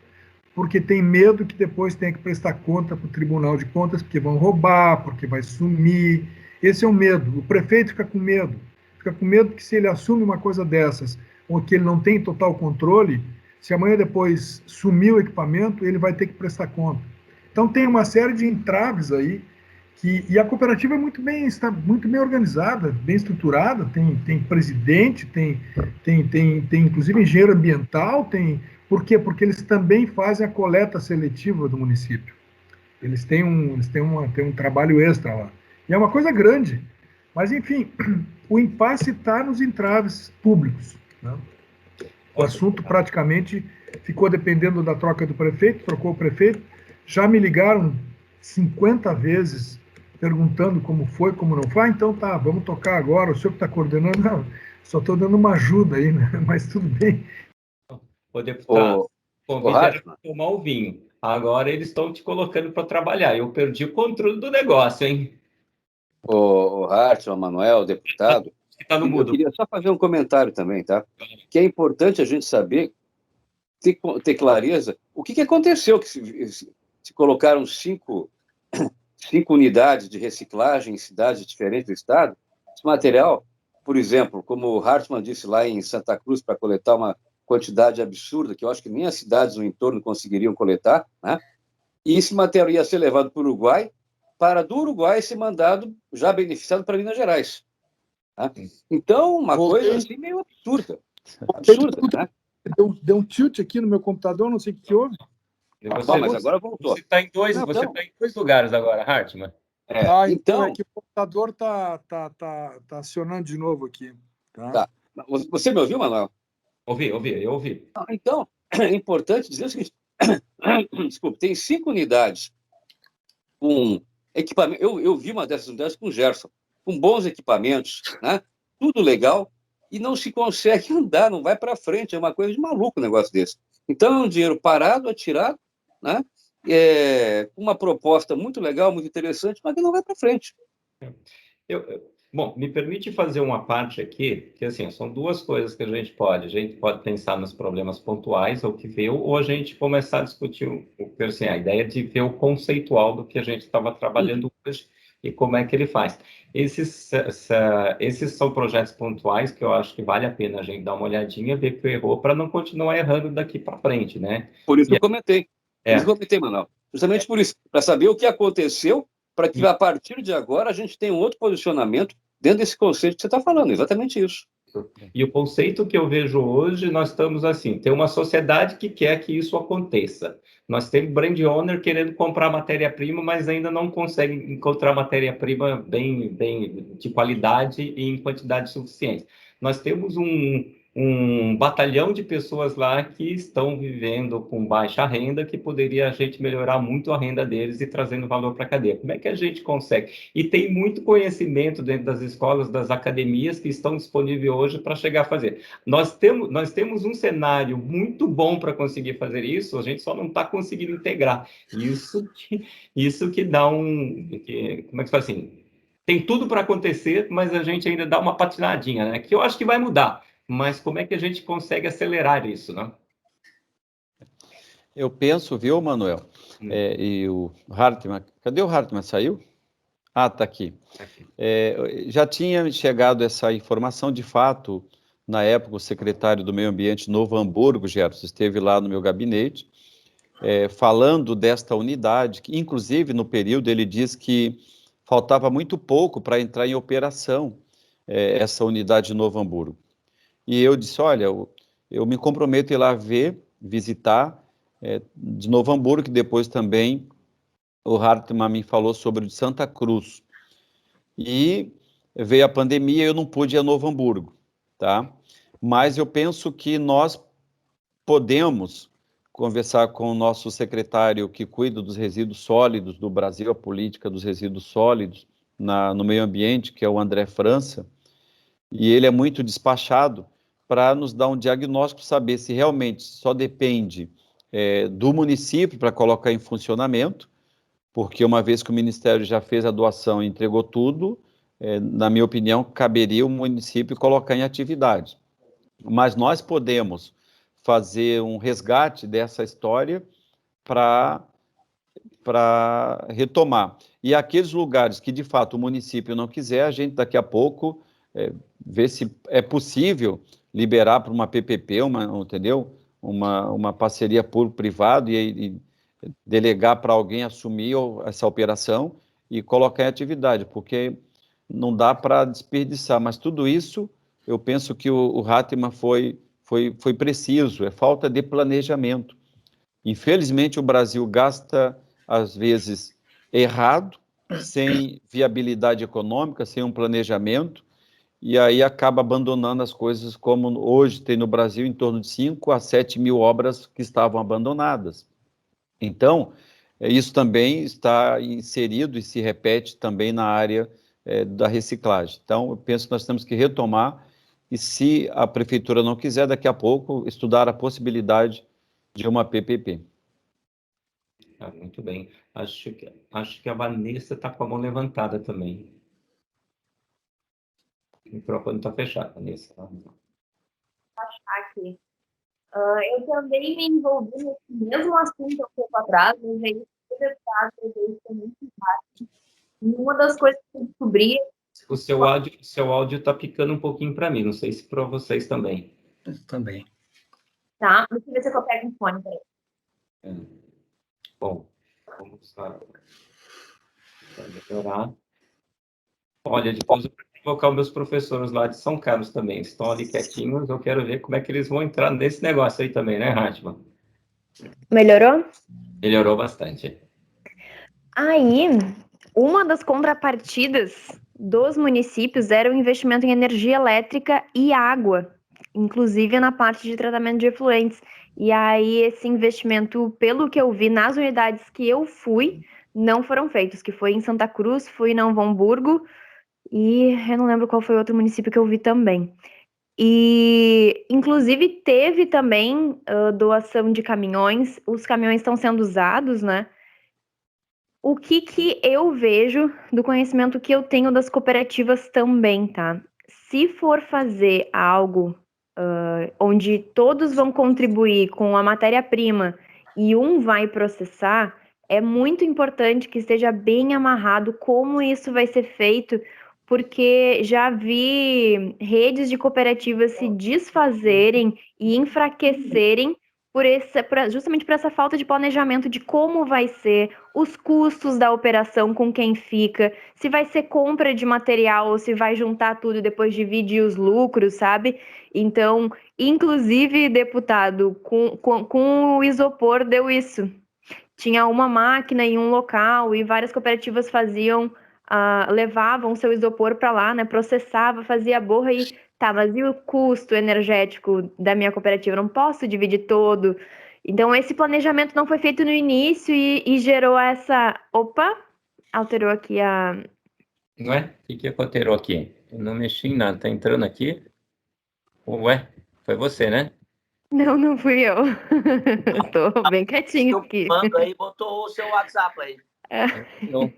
porque tem medo que depois tenha que prestar conta para o Tribunal de Contas, porque vão roubar, porque vai sumir. Esse é o medo. O prefeito fica com medo que, se ele assume uma coisa dessas, ou que ele não tem total controle, se amanhã depois sumir o equipamento, ele vai ter que prestar conta. Então tem uma série de entraves aí, e a cooperativa está muito bem organizada, bem estruturada, tem presidente, tem inclusive engenheiro ambiental, por quê? Porque eles também fazem a coleta seletiva do município. Eles têm um trabalho extra lá. E é uma coisa grande. Mas, enfim, o impasse está nos entraves públicos, né? O assunto praticamente ficou dependendo da troca do prefeito, trocou o prefeito. Já me ligaram 50 vezes perguntando como foi, como não foi. Então tá, vamos tocar agora, o senhor que está coordenando. Não, só estou dando uma ajuda aí, né? Mas tudo bem. Ô, deputado, convite era Hartmann, para tomar o vinho. Agora eles estão te colocando para trabalhar. Eu perdi o controle do negócio, hein? o Hartmann, Manuel, deputado, Está no eu mudo. queria só fazer um comentário também, tá? Que é importante a gente saber, ter clareza, o que aconteceu, que se colocaram cinco unidades de reciclagem em cidades diferentes do estado. Esse material, por exemplo, como o Hartmann disse lá em Santa Cruz, para coletar uma quantidade absurda, que eu acho que nem as cidades no entorno conseguiriam coletar, né? E esse material ia ser levado para o Uruguai, para do Uruguai ser mandado, já beneficiado, para Minas Gerais. Tá? Então, uma coisa assim meio absurda. Absurda, né? Deu um tilt aqui no meu computador, não sei o que houve. Mas agora voltou. Você está em dois lugares agora, Hartmann. Então é que o computador está acionando de novo aqui. Tá. Você me ouviu, Manuel? Eu ouvi. Então, é importante dizer o seguinte, desculpe, tem 5 unidades com equipamento. Eu vi uma dessas unidades com o Gerson, com bons equipamentos, né? Tudo legal, e não se consegue andar, não vai para frente. É uma coisa de maluco um negócio desse. Então, é um dinheiro parado, atirado, né? Uma proposta muito legal, muito interessante, mas que não vai para frente. Bom, me permite fazer uma parte aqui, que assim, são duas coisas que a gente pode pensar nos problemas pontuais, ou que veio, ou a gente começar a discutir assim, a ideia de ver o conceitual do que a gente estava trabalhando hoje e como é que ele faz. Esses são projetos pontuais que eu acho que vale a pena a gente dar uma olhadinha, ver que errou, para não continuar errando daqui para frente, né? Por isso que eu comentei. Por isso que eu comentei, Manuel. Justamente por isso, para saber o que aconteceu, para que a partir de agora a gente tenha um outro posicionamento dentro desse conceito que você está falando, exatamente isso. E o conceito que eu vejo hoje, nós estamos assim, tem uma sociedade que quer que isso aconteça. Nós temos brand owner querendo comprar matéria-prima, mas ainda não consegue encontrar matéria-prima bem de qualidade e em quantidade suficiente. Nós temos um batalhão de pessoas lá que estão vivendo com baixa renda, que poderia a gente melhorar muito a renda deles e trazendo valor para a cadeia. Como é que a gente consegue? E tem muito conhecimento dentro das escolas, das academias que estão disponíveis hoje para chegar a fazer. Nós temos um cenário muito bom para conseguir fazer isso, a gente só não está conseguindo integrar. Isso que dá como é que fala assim? Tem tudo para acontecer, mas a gente ainda dá uma patinadinha, né? Que eu acho que vai mudar. Mas como é que a gente consegue acelerar isso, né? Eu penso, viu, Manuel? E o Hartmann, cadê o Hartmann? Saiu? Ah, está aqui. Já tinha chegado essa informação, de fato, na época o secretário do Meio Ambiente Novo Hamburgo, Gerson, esteve lá no meu gabinete, falando desta unidade, que inclusive no período ele diz que faltava muito pouco para entrar em operação essa unidade de Novo Hamburgo. E eu disse, olha, eu me comprometo a ir lá visitar de Novo Hamburgo, que depois também o Hartmann me falou sobre o de Santa Cruz. E veio a pandemia e eu não pude ir a Novo Hamburgo, tá? Mas eu penso que nós podemos conversar com o nosso secretário que cuida dos resíduos sólidos do Brasil, a política dos resíduos sólidos no meio ambiente, que é o André França, e ele é muito despachado para nos dar um diagnóstico, saber se realmente só depende do município para colocar em funcionamento, porque uma vez que o Ministério já fez a doação e entregou tudo, na minha opinião, caberia o município colocar em atividade. Mas nós podemos fazer um resgate dessa história para retomar. E aqueles lugares que, de fato, o município não quiser, a gente daqui a pouco vê se é possível liberar para uma PPP, entendeu? Uma parceria público-privado e delegar para alguém assumir essa operação e colocar em atividade, porque não dá para desperdiçar. Mas tudo isso, eu penso que o Hartmann foi preciso, é falta de planejamento. Infelizmente, o Brasil gasta, às vezes, errado, sem viabilidade econômica, sem um planejamento, e aí acaba abandonando as coisas, como hoje tem no Brasil em torno de 5 a 7 mil obras que estavam abandonadas. Então, isso também está inserido e se repete também na área da reciclagem. Então, eu penso que nós temos que retomar, e se a prefeitura não quiser, daqui a pouco, estudar a possibilidade de uma PPP. Muito bem. Acho que a Vanessa está com a mão levantada também. O microfone está fechado, Vanessa. Aqui. Eu também me envolvi nesse mesmo assunto há um tempo atrás, mas aí o deputado foi muito rápido. E uma das coisas que eu descobri... O seu áudio está picando um pouquinho para mim, não sei se para vocês também. Também. Tá, deixa eu ver se eu pego um fone. Bom, vamos lá. Vai melhorar. Olha, depois eu vou colocar os meus professores lá de São Carlos também. Eles estão ali quietinhos, eu quero ver como é que eles vão entrar nesse negócio aí também, né, Ratman? Melhorou? Melhorou bastante. Aí, uma das contrapartidas dos municípios era o investimento em energia elétrica e água, inclusive na parte de tratamento de efluentes. E aí, esse investimento, pelo que eu vi nas unidades que eu fui, não foram feitos, que foi em Santa Cruz, fui em Novo Hamburgo, e eu não lembro qual foi outro município que eu vi também. E, inclusive, teve também doação de caminhões, os caminhões estão sendo usados, né? O que eu vejo do conhecimento que eu tenho das cooperativas também, tá? Se for fazer algo onde todos vão contribuir com a matéria-prima e um vai processar, é muito importante que esteja bem amarrado como isso vai ser feito, porque já vi redes de cooperativas se desfazerem e enfraquecerem justamente por essa falta de planejamento de como vai ser, os custos da operação com quem fica, se vai ser compra de material ou se vai juntar tudo e depois dividir os lucros, sabe? Então, inclusive, deputado, com o isopor deu isso. Tinha uma máquina em um local e várias cooperativas levavam seu isopor para lá, né? Processava, fazia a borra e tá, mas e o custo energético da minha cooperativa? Eu não posso dividir todo. Então, esse planejamento não foi feito no início e gerou essa... Opa! Alterou aqui a... Não é? O que alterou aqui? Eu não mexi em nada. Tá entrando aqui? Ué, foi você, né? Não fui eu. Tô bem quietinho aqui. Manda aí, botou o seu WhatsApp aí. Não.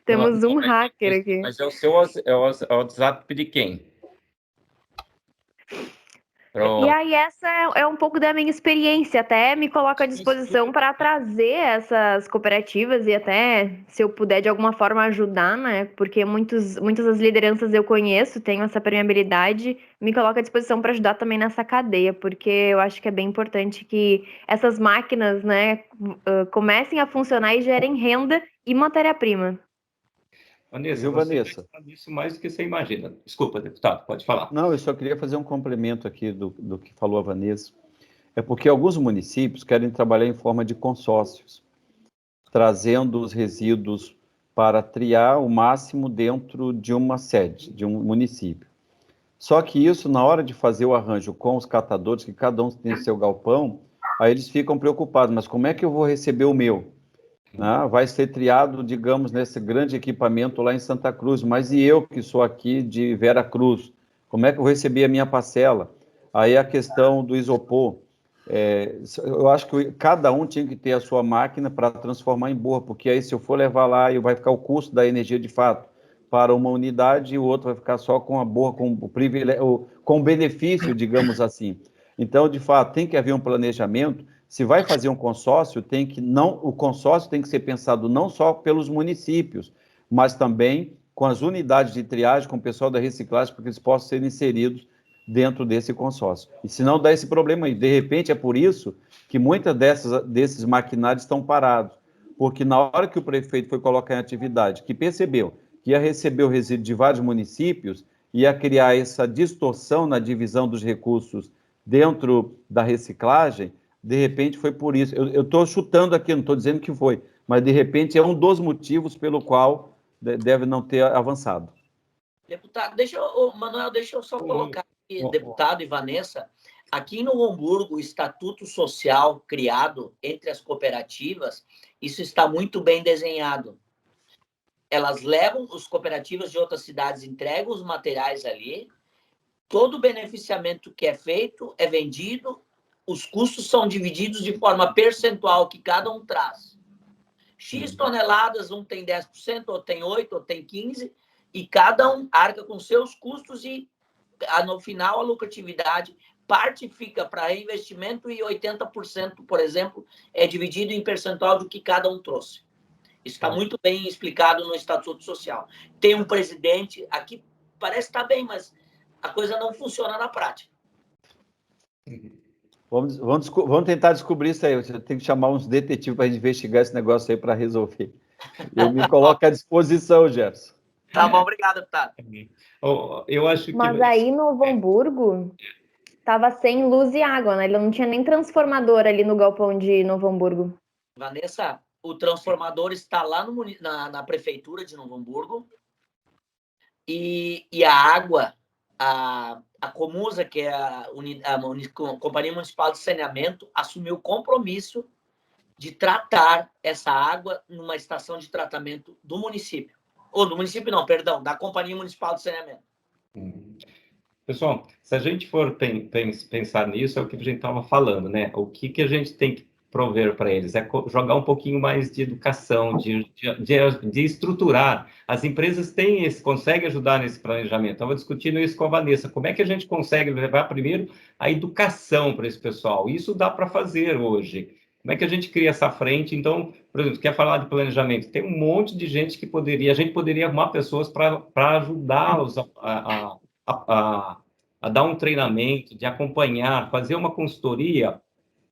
Temos um hacker aqui. Mas é o seu WhatsApp de quem? Pronto. E aí, essa é um pouco da minha experiência, até me coloco à disposição para trazer essas cooperativas e até, se eu puder, de alguma forma ajudar, né? Porque muitas das lideranças eu conheço, tenho essa permeabilidade, me coloco à disposição para ajudar também nessa cadeia, porque eu acho que é bem importante que essas máquinas, né, comecem a funcionar e gerem renda e matéria-prima. Vanessa, Viu, Vanessa? Isso mais do que você imagina. Desculpa, deputado, pode falar. Não, eu só queria fazer um complemento aqui do que falou a Vanessa. É porque alguns municípios querem trabalhar em forma de consórcios, trazendo os resíduos para triar o máximo dentro de uma sede, de um município. Só que isso, na hora de fazer o arranjo com os catadores, que cada um tem seu galpão, aí eles ficam preocupados, mas como é que eu vou receber o meu? Vai ser triado, digamos, nesse grande equipamento lá em Santa Cruz, mas e eu que sou aqui de Vera Cruz, como é que eu recebi a minha parcela? Aí a questão do isopor, eu acho que cada um tinha que ter a sua máquina para transformar em borra, porque aí se eu for levar lá, vai ficar o custo da energia de fato para uma unidade e o outro vai ficar só com a borra, com o privilégio, com o benefício, digamos assim. Então, de fato, tem que haver um planejamento. Se vai fazer um consórcio, o consórcio tem que ser pensado não só pelos municípios, mas também com as unidades de triagem, com o pessoal da reciclagem, para que eles possam ser inseridos dentro desse consórcio. E se não dá esse problema aí, de repente é por isso que muitas desses maquinários estão parados, porque na hora que o prefeito foi colocar em atividade, que percebeu que ia receber o resíduo de vários municípios, ia criar essa distorção na divisão dos recursos dentro da reciclagem, de repente foi por isso. Eu estou chutando aqui, não estou dizendo que foi, mas de repente é um dos motivos pelo qual deve não ter avançado. Deputado, Manuel, deixa eu só colocar aqui, ô, deputado e Vanessa, aqui em Novo Hamburgo, o estatuto social criado entre as cooperativas, isso está muito bem desenhado. Elas levam, os cooperativas de outras cidades entregam os materiais ali, todo o beneficiamento que é feito é vendido, os custos são divididos de forma percentual que cada um traz. X toneladas, um tem 10%, ou tem 8%, ou tem 15%, e cada um arca com seus custos e, no final, a lucratividade, parte fica para reinvestimento e 80%, por exemplo, é dividido em percentual do que cada um trouxe. Isso está muito bem explicado no Estatuto Social. Tem um presidente, aqui parece que está bem, mas a coisa não funciona na prática. Vamos tentar descobrir isso aí. Você tem que chamar uns detetives para investigar esse negócio aí para resolver. Eu me coloco à disposição, Gerson. Tá bom, obrigado, deputado. Eu acho que... Mas aí em Novo Hamburgo estava sem luz e água, né? Ele não tinha nem transformador ali no galpão de Novo Hamburgo. Vanessa, o transformador está lá na prefeitura de Novo Hamburgo e a água, a Comusa, que é a Companhia Municipal de Saneamento, assumiu o compromisso de tratar essa água numa estação de tratamento do município. Ou do município não, perdão, da Companhia Municipal de Saneamento. Pessoal, se a gente for pensar nisso, é o que a gente estava falando, né? O que a gente tem que prover para eles? É jogar um pouquinho mais de educação, de estruturar. As empresas conseguem ajudar nesse planejamento. Estava discutindo isso com a Vanessa. Como é que a gente consegue levar primeiro a educação para esse pessoal? Isso dá para fazer hoje. Como é que a gente cria essa frente? Então, por exemplo, quer falar de planejamento? Tem um monte de gente que a gente poderia arrumar pessoas para ajudá-los a dar um treinamento, de acompanhar, fazer uma consultoria,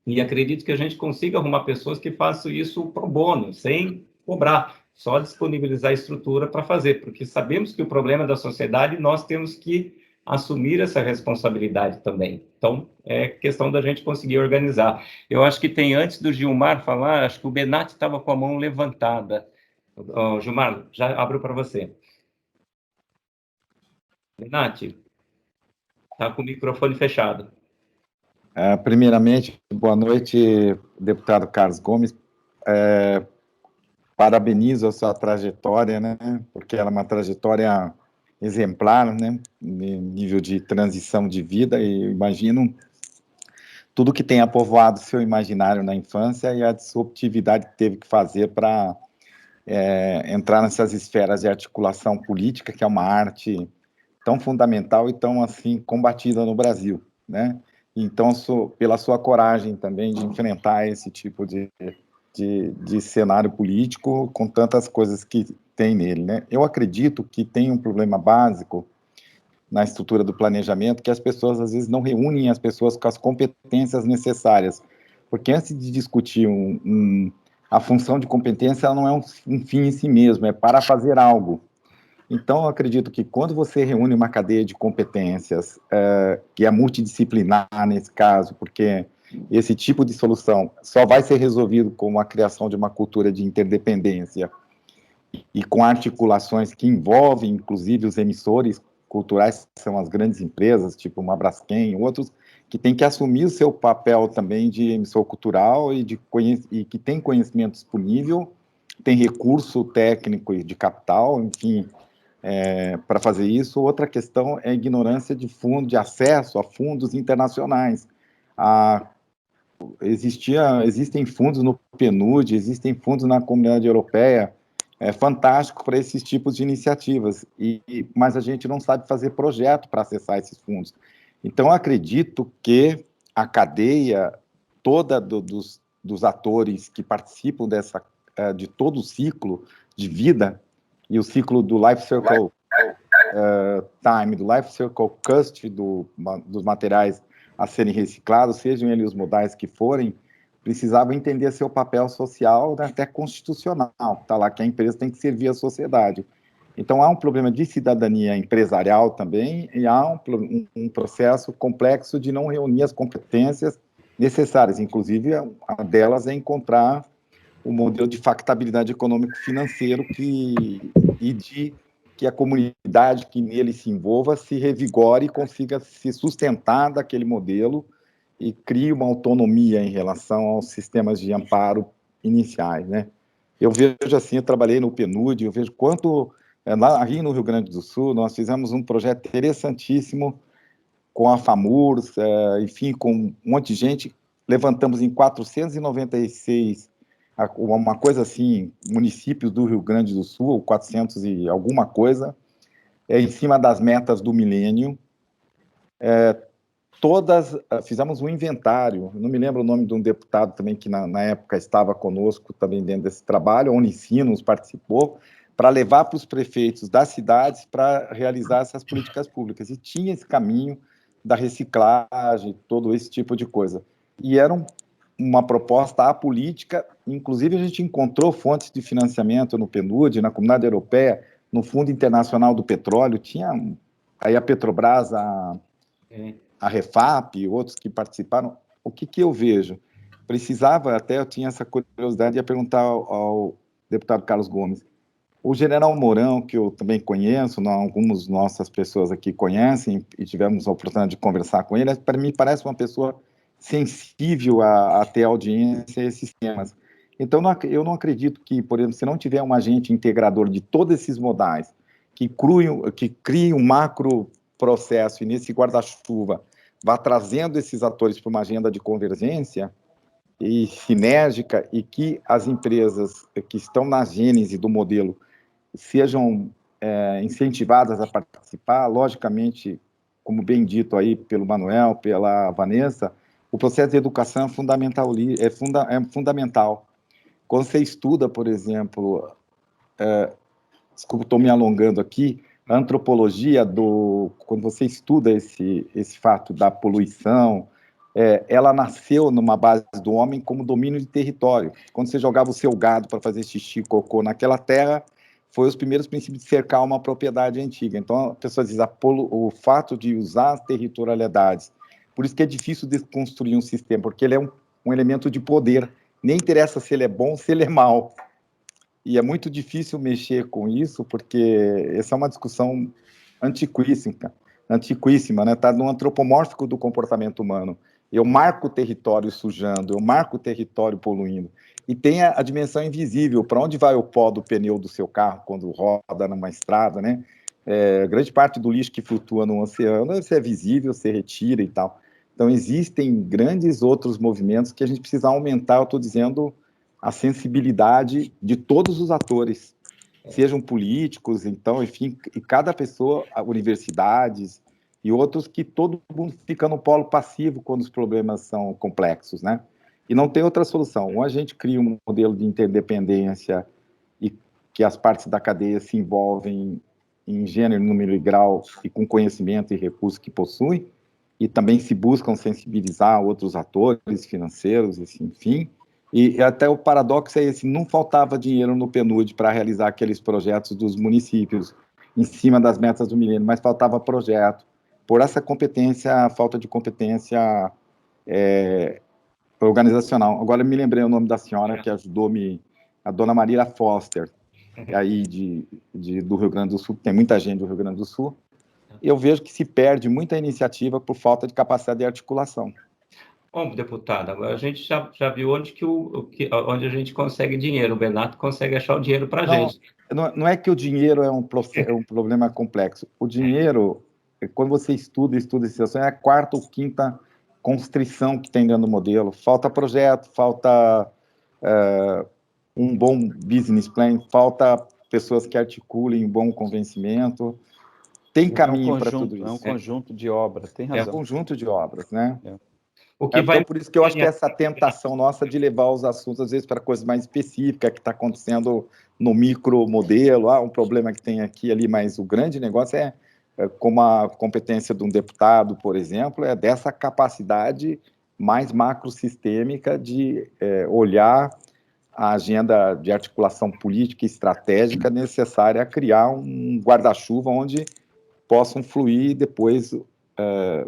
e acredito que a gente consiga arrumar pessoas que façam isso pro bono, sem cobrar, só disponibilizar a estrutura para fazer, porque sabemos que o problema da sociedade, nós temos que assumir essa responsabilidade também. Então, é questão da gente conseguir organizar. Eu acho que tem, antes do Gilmar falar, acho que o Benatti estava com a mão levantada. Gilmar, já abro para você. Benatti, está com o microfone fechado. Primeiramente, boa noite, deputado Carlos Gomes. Parabenizo a sua trajetória, né? Porque ela é uma trajetória exemplar, né? Nível de transição de vida, e imagino tudo que tenha povoado seu imaginário na infância e a disruptividade que teve que fazer para entrar nessas esferas de articulação política, que é uma arte tão fundamental e tão, assim, combatida no Brasil, né? Então, pela sua coragem também de enfrentar esse tipo de cenário político com tantas coisas que tem nele, né? Eu acredito que tem um problema básico na estrutura do planejamento, que as pessoas, às vezes, não reúnem as pessoas com as competências necessárias, porque antes de discutir a função de competência, ela não é um fim em si mesmo, é para fazer algo. Então, eu acredito que quando você reúne uma cadeia de competências, que é multidisciplinar nesse caso, porque esse tipo de solução só vai ser resolvido com a criação de uma cultura de interdependência e com articulações que envolvem, inclusive, os emissores culturais, que são as grandes empresas, tipo uma Braskem, outros, que têm que assumir o seu papel também de emissor cultural e que tem conhecimento disponível, tem recurso técnico e de capital, enfim, para fazer isso. Outra questão é a ignorância de acesso a fundos internacionais. Existem fundos no PNUD, existem fundos na Comunidade Europeia, fantástico para esses tipos de iniciativas, mas a gente não sabe fazer projeto para acessar esses fundos. Então, eu acredito que a cadeia toda dos atores que participam de todo o ciclo de vida, e o ciclo do Life Circle Time, do Life Circle Cost, dos materiais a serem reciclados, sejam eles os modais que forem, precisavam entender seu papel social, né, até constitucional, está lá que a empresa tem que servir a sociedade. Então, há um problema de cidadania empresarial também, e há um processo complexo de não reunir as competências necessárias, inclusive a delas é encontrar o modelo de factabilidade econômico-financeiro que que a comunidade que nele se envolva se revigore e consiga se sustentar daquele modelo e crie uma autonomia em relação aos sistemas de amparo iniciais, né? Eu vejo assim, eu trabalhei no PNUD, eu vejo quanto, lá no Rio Grande do Sul, nós fizemos um projeto interessantíssimo com a FAMURS, enfim, com um monte de gente, levantamos em 496, uma coisa assim, municípios do Rio Grande do Sul, 400 e alguma coisa, em cima das metas do milênio, fizemos um inventário, não me lembro o nome de um deputado também que na época estava conosco também dentro desse trabalho, a Unicinos participou, para levar para os prefeitos das cidades para realizar essas políticas públicas, e tinha esse caminho da reciclagem, todo esse tipo de coisa. E era uma proposta apolítica, inclusive a gente encontrou fontes de financiamento no PNUD, na Comunidade Europeia, no Fundo Internacional do Petróleo, tinha aí a Petrobras, a Refap, outros que participaram. O que eu vejo? Precisava, até eu tinha essa curiosidade de perguntar ao deputado Carlos Gomes, o general Mourão, que eu também conheço, algumas nossas pessoas aqui conhecem, e tivemos a oportunidade de conversar com ele, para mim parece uma pessoa sensível a ter audiência a esses temas. Então, eu não acredito que, por exemplo, se não tiver um agente integrador de todos esses modais, que crie um macro processo, e nesse guarda-chuva vá trazendo esses atores para uma agenda de convergência e sinérgica, e que as empresas que estão na gênese do modelo sejam incentivadas a participar, logicamente, como bem dito aí pelo Manuel, pela Vanessa, o processo de educação é fundamental. Quando você estuda, por exemplo, desculpa, estou me alongando aqui, a antropologia quando você estuda esse fato da poluição, ela nasceu numa base do homem como domínio de território. Quando você jogava o seu gado para fazer xixi, cocô naquela terra, foi os primeiros princípios de cercar uma propriedade antiga. Então, a pessoa diz, o fato de usar as territorialidades, por isso que é difícil desconstruir um sistema, porque ele é um elemento de poder. Nem interessa se ele é bom ou se ele é mau. E é muito difícil mexer com isso, porque essa é uma discussão antiquíssima, né? Está no antropomórfico do comportamento humano. Eu marco o território sujando, eu marco o território poluindo. E tem a dimensão invisível, para onde vai o pó do pneu do seu carro quando roda numa estrada, né? Grande parte do lixo que flutua no oceano, você é visível, você retira e tal. Então, existem grandes outros movimentos que a gente precisa aumentar, eu estou dizendo, a sensibilidade de todos os atores, sejam políticos, então, enfim, e cada pessoa, universidades e outros, que todo mundo fica no polo passivo quando os problemas são complexos, né? E não tem outra solução. Ou a gente cria um modelo de interdependência e que as partes da cadeia se envolvem em gênero, número e grau e com conhecimento e recursos que possuem, e também se buscam sensibilizar outros atores financeiros, enfim. E até o paradoxo é esse, não faltava dinheiro no PNUD para realizar aqueles projetos dos municípios em cima das metas do milênio, mas faltava projeto. Por essa competência, falta de competência organizacional. Agora me lembrei o nome da senhora que ajudou-me, a dona Marília Foster, aí do Rio Grande do Sul, tem muita gente do Rio Grande do Sul. Eu vejo que se perde muita iniciativa por falta de capacidade de articulação. Bom, deputado, agora a gente já viu onde a gente consegue dinheiro. O Bernardo consegue achar o dinheiro para a gente. Não é que o dinheiro é um problema complexo. O dinheiro, quando você estuda essa situação, é a quarta ou quinta constrição que tem dentro do modelo. Falta projeto, falta um bom business plan, falta pessoas que articulem um bom convencimento. Tem caminho para tudo isso. É um conjunto de obras, tem razão. É um conjunto de obras, né? Então, por isso que eu acho que essa tentação nossa de levar os assuntos, às vezes, para coisas mais específicas, que está acontecendo no micromodelo, um problema que tem aqui e ali, mas o grande negócio como a competência de um deputado, por exemplo, é dessa capacidade mais macrosistêmica de olhar a agenda de articulação política e estratégica necessária a criar um guarda-chuva onde possam fluir depois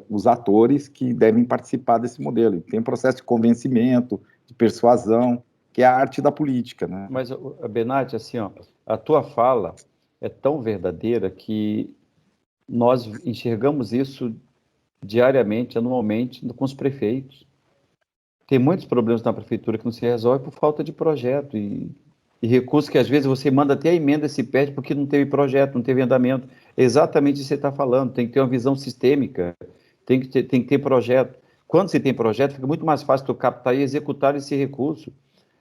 os atores que devem participar desse modelo. E tem um processo de convencimento, de persuasão, que é a arte da política, né? Mas, Benatti, assim, a tua fala é tão verdadeira que nós enxergamos isso diariamente, anualmente, com os prefeitos. Tem muitos problemas na prefeitura que não se resolvem por falta de projeto e recursos que às vezes você manda até a emenda e se perde porque não teve projeto, não teve andamento. É exatamente isso que você está falando, tem que ter uma visão sistêmica, tem que ter projeto. Quando você tem projeto, fica muito mais fácil tu captar e executar esse recurso.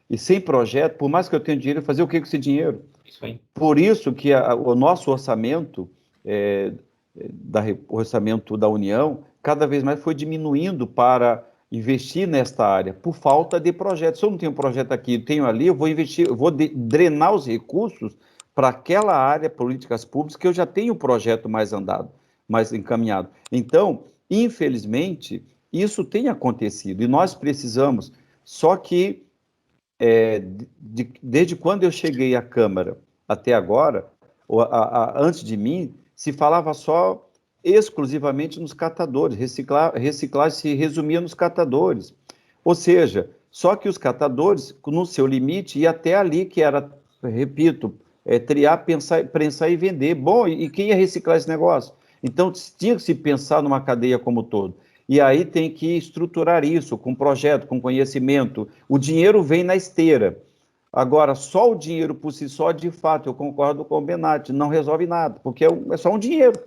E sem projeto, por mais que eu tenha dinheiro, fazer o que com esse dinheiro? Isso aí. Por isso que o nosso orçamento, o orçamento da União, cada vez mais foi diminuindo para investir nesta área, por falta de projeto. Se eu não tenho projeto aqui, tenho ali, eu vou investir, eu vou drenar os recursos para aquela área, políticas públicas, que eu já tenho o projeto mais andado, mais encaminhado. Então, infelizmente, isso tem acontecido, e nós precisamos, só que, desde quando eu cheguei à Câmara até agora, antes de mim, se falava só exclusivamente nos catadores, reciclagem se resumia nos catadores. Ou seja, só que os catadores, no seu limite, ia até ali, que era, repito, triar, prensar e vender. Bom, e quem ia reciclar esse negócio? Então, tinha que se pensar numa cadeia como um todo. E aí tem que estruturar isso com projeto, com conhecimento. O dinheiro vem na esteira. Agora, só o dinheiro por si só, de fato, eu concordo com o Benatti, não resolve nada, porque é só um dinheiro.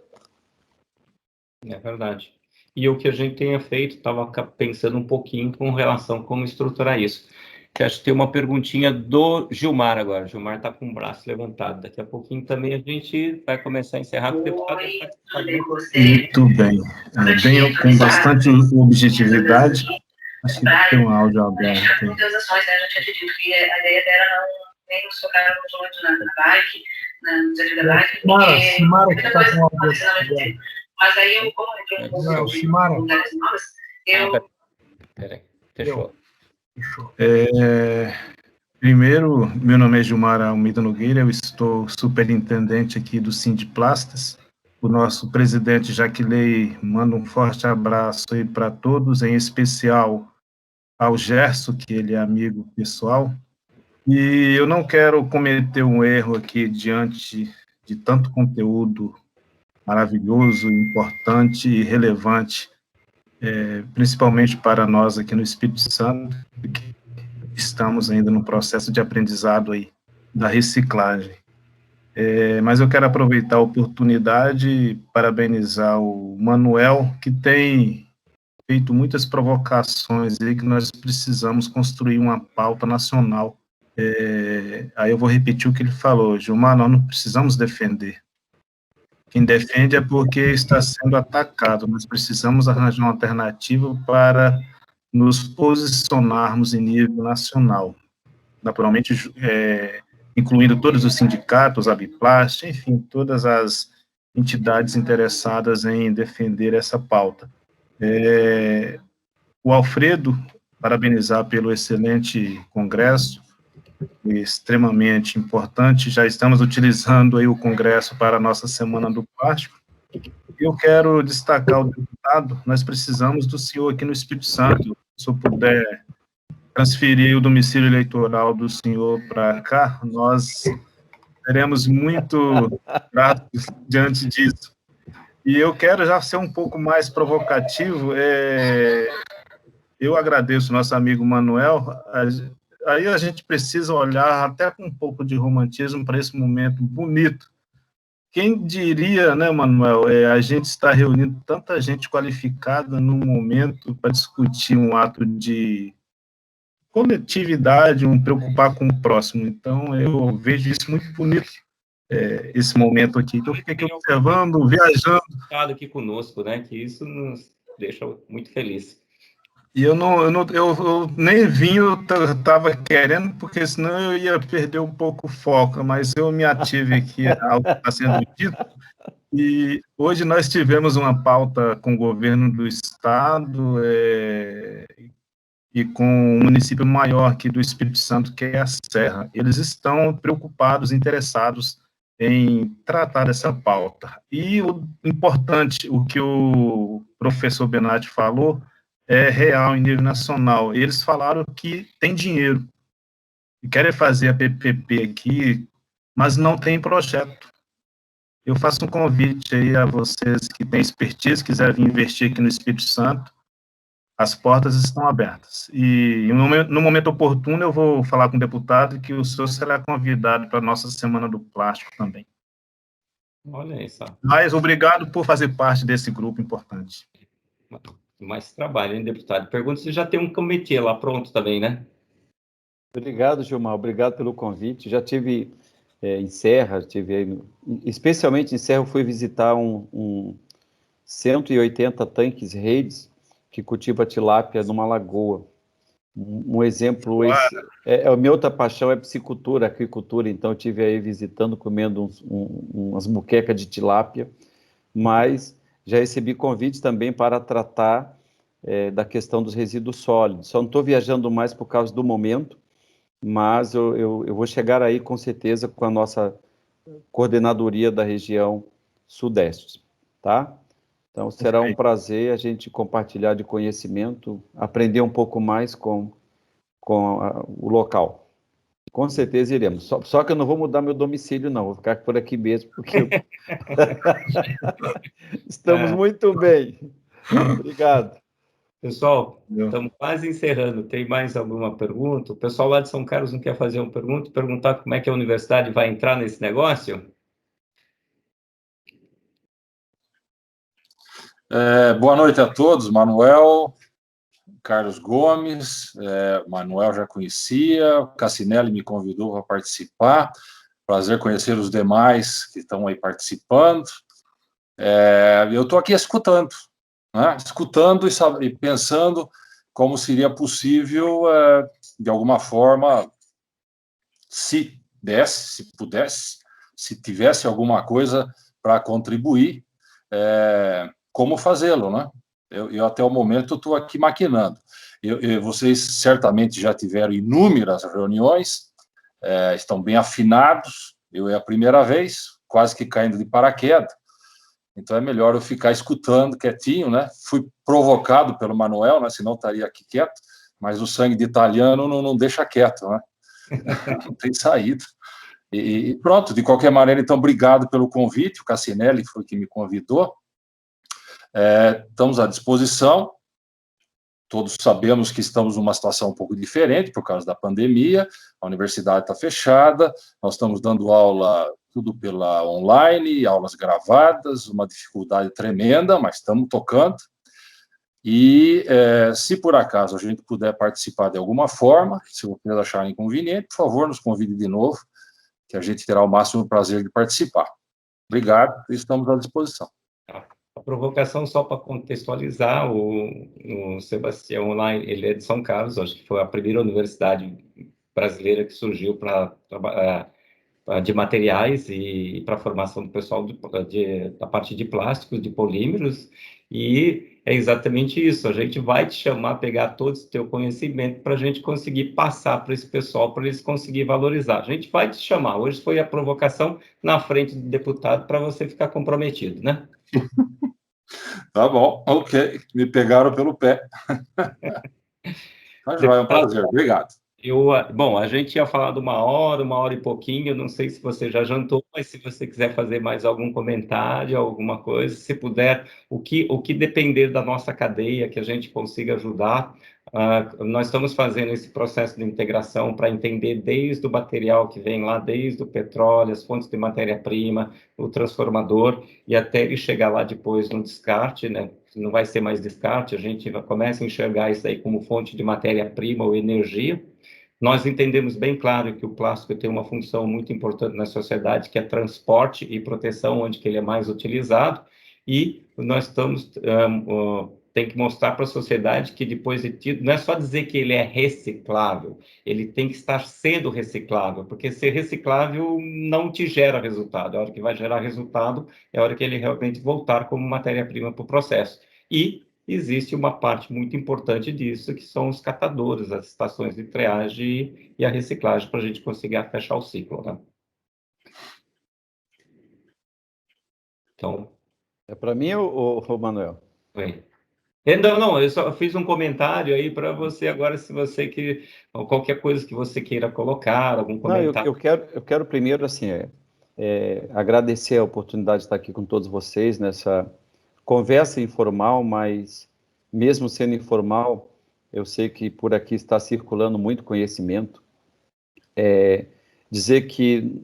É verdade. E o que a gente tenha feito, estava pensando um pouquinho com relação a como estruturar isso. Que acho que tem uma perguntinha do Gilmar agora. O Gilmar está com o braço levantado. Daqui a pouquinho também a gente vai começar a encerrar com o deputado. Muito bem. Bem, com bastante objetividade. Acho que tem um áudio aberto. Muitas ações, né? Eu já tinha dito que a ideia era não nem nos focar muito na bike, no desafio da bike, porque Simara, que muita está coisa com o acontecendo ao mesmo tempo. Mas aí eu, como eu entrei um pouco de Simara. comunidades novas, eu... Peraí, fechou. Primeiro, meu nome é Gilmar Almeida Nogueira, eu estou superintendente aqui do Sindiplastas. O nosso presidente Jaquilei manda um forte abraço aí para todos, em especial ao Gerson, que ele é amigo pessoal. E eu não quero cometer um erro aqui diante de tanto conteúdo maravilhoso, importante e relevante, principalmente para nós aqui no Espírito Santo, que estamos ainda no processo de aprendizado aí da reciclagem. Mas eu quero aproveitar a oportunidade e parabenizar o Manuel, que tem feito muitas provocações aí que nós precisamos construir uma pauta nacional. Aí eu vou repetir o que ele falou: Gilmar, nós não precisamos defender. Quem defende é porque está sendo atacado. Nós precisamos arranjar uma alternativa para nos posicionarmos em nível nacional. Naturalmente, incluindo todos os sindicatos, a Abiplast, enfim, todas as entidades interessadas em defender essa pauta. O Alfredo, parabenizar pelo excelente congresso, extremamente importante. Já estamos utilizando aí o congresso para a nossa Semana do Plástico. Eu quero destacar o deputado, nós precisamos do senhor aqui no Espírito Santo. Se eu puder transferir o domicílio eleitoral do senhor para cá, nós seremos muito gratos diante disso. E eu quero já ser um pouco mais provocativo. Eu agradeço ao nosso amigo Manuel. Aí a gente precisa olhar até com um pouco de romantismo para esse momento bonito. Quem diria, né, Manuel, a gente está reunindo tanta gente qualificada num momento para discutir um ato de coletividade, um preocupar com o próximo. Então, eu vejo isso muito bonito, esse momento aqui. Então, eu fiquei aqui observando, viajando. Aqui conosco, né, que isso nos deixa muito feliz. E eu nem vim, eu estava querendo, porque senão eu ia perder um pouco o foco, mas eu me ative aqui ao que está sendo dito. E hoje nós tivemos uma pauta com o governo do Estado e com o município maior aqui do Espírito Santo, que é a Serra. Eles estão preocupados, interessados em tratar dessa pauta. E o importante, o que o professor Benatti falou, é real em nível nacional. Eles falaram que tem dinheiro, e querem fazer a PPP aqui, mas não tem projeto. Eu faço um convite aí a vocês que têm expertise, quiserem vir investir aqui no Espírito Santo, as portas estão abertas. E no momento oportuno eu vou falar com o deputado que o senhor será convidado para a nossa Semana do Plástico também. Olha aí só. Mas obrigado por fazer parte desse grupo importante. Mais trabalho, hein, deputado? Pergunto se já tem um comitê lá pronto também, né? Obrigado, Gilmar. Obrigado pelo convite. Já tive em Serra, especialmente em Serra, eu fui visitar 180 tanques redes que cultiva tilápia numa lagoa. Um exemplo, a minha outra paixão é piscicultura, aquicultura, então eu estive aí visitando, comendo umas muquecas de tilápia, mas já recebi convites também para tratar da questão dos resíduos sólidos. Só não estou viajando mais por causa do momento, mas eu vou chegar aí com certeza com a nossa coordenadoria da região Sudeste, tá? Então, será um prazer a gente compartilhar de conhecimento, aprender um pouco mais com o local. Com certeza iremos. Só que eu não vou mudar meu domicílio, não. Vou ficar por aqui mesmo, porque estamos muito bem. Obrigado. Pessoal, estamos quase encerrando. Tem mais alguma pergunta? O pessoal lá de São Carlos não quer fazer uma pergunta? Perguntar como é que a universidade vai entrar nesse negócio? Boa noite a todos. Manuel, Carlos Gomes, Manuel já conhecia, Cassinelli me convidou para participar. Prazer conhecer os demais que estão aí participando. Eu estou aqui escutando, né? Escutando e pensando como seria possível, de alguma forma, se desse, se pudesse, se tivesse alguma coisa para contribuir, como fazê-lo, né? Eu até o momento estou aqui maquinando. Vocês certamente já tiveram inúmeras reuniões, estão bem afinados. Eu é a primeira vez, quase que caindo de paraquedas. Então é melhor eu ficar escutando quietinho, né? Fui provocado pelo Manuel, né? Senão estaria aqui quieto. Mas o sangue de italiano não deixa quieto, né? Não tem saída. E pronto, de qualquer maneira, então, obrigado pelo convite. O Cassinelli foi quem me convidou. Estamos à disposição. Todos sabemos que estamos numa situação um pouco diferente por causa da pandemia. A universidade está fechada. Nós estamos dando aula tudo pela online, aulas gravadas, uma dificuldade tremenda, mas estamos tocando. E se por acaso a gente puder participar de alguma forma, se vocês acharem inconveniente, por favor, nos convide de novo, que a gente terá o máximo prazer de participar. Obrigado, estamos à disposição. A provocação, só para contextualizar, o Sebastião Online, ele é de São Carlos, acho que foi a primeira universidade brasileira que surgiu de materiais e para a formação do pessoal da parte de plásticos, de polímeros, e é exatamente isso, a gente vai te chamar, pegar todo o teu conhecimento para a gente conseguir passar para esse pessoal, para eles conseguirem valorizar. A gente vai te chamar, hoje foi a provocação na frente do deputado para você ficar comprometido, né? Tá bom, ok, me pegaram pelo pé. Mas é um prazer, obrigado. Bom, a gente ia falar de uma hora e pouquinho, não sei se você já jantou, mas se você quiser fazer mais algum comentário, alguma coisa, se puder, o que depender da nossa cadeia, que a gente consiga ajudar, nós estamos fazendo esse processo de integração para entender desde o material que vem lá, desde o petróleo, as fontes de matéria-prima, o transformador, e até ele chegar lá depois no descarte, né? Não vai ser mais descarte, a gente começa a enxergar isso aí como fonte de matéria-prima ou energia. Nós entendemos bem claro que o plástico tem uma função muito importante na sociedade, que é transporte e proteção, onde que ele é mais utilizado, e nós tem que mostrar para a sociedade que depois de tido, não é só dizer que ele é reciclável, ele tem que estar sendo reciclável, porque ser reciclável não te gera resultado, a hora que vai gerar resultado é a hora que ele realmente voltar como matéria-prima para o processo. E existe uma parte muito importante disso, que são os catadores, as estações de triagem e a reciclagem, para a gente conseguir fechar o ciclo, né? Então... É para mim ou Manuel? Oi. Não, eu só fiz um comentário aí para você agora, se você qualquer coisa que você queira colocar, algum comentário. Não, eu quero primeiro, assim, agradecer a oportunidade de estar aqui com todos vocês nessa conversa informal, mas mesmo sendo informal, eu sei que por aqui está circulando muito conhecimento. Dizer que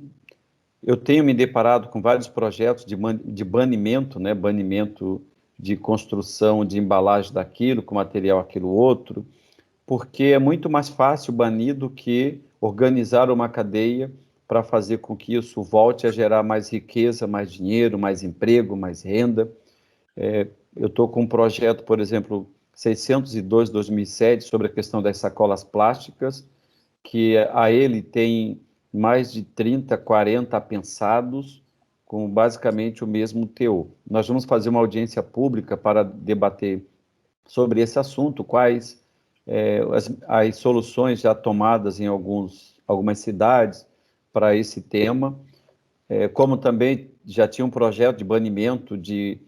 eu tenho me deparado com vários projetos de banimento, né? Banimento de construção de embalagem daquilo, com material aquilo outro, porque é muito mais fácil banir do que organizar uma cadeia para fazer com que isso volte a gerar mais riqueza, mais dinheiro, mais emprego, mais renda. Eu estou com um projeto, por exemplo, 602/2007, sobre a questão das sacolas plásticas, que a ele tem mais de 30, 40 apensados, com basicamente o mesmo teor. Nós vamos fazer uma audiência pública para debater sobre esse assunto, quais as soluções já tomadas em algumas cidades para esse tema, como também já tinha um projeto de banimento de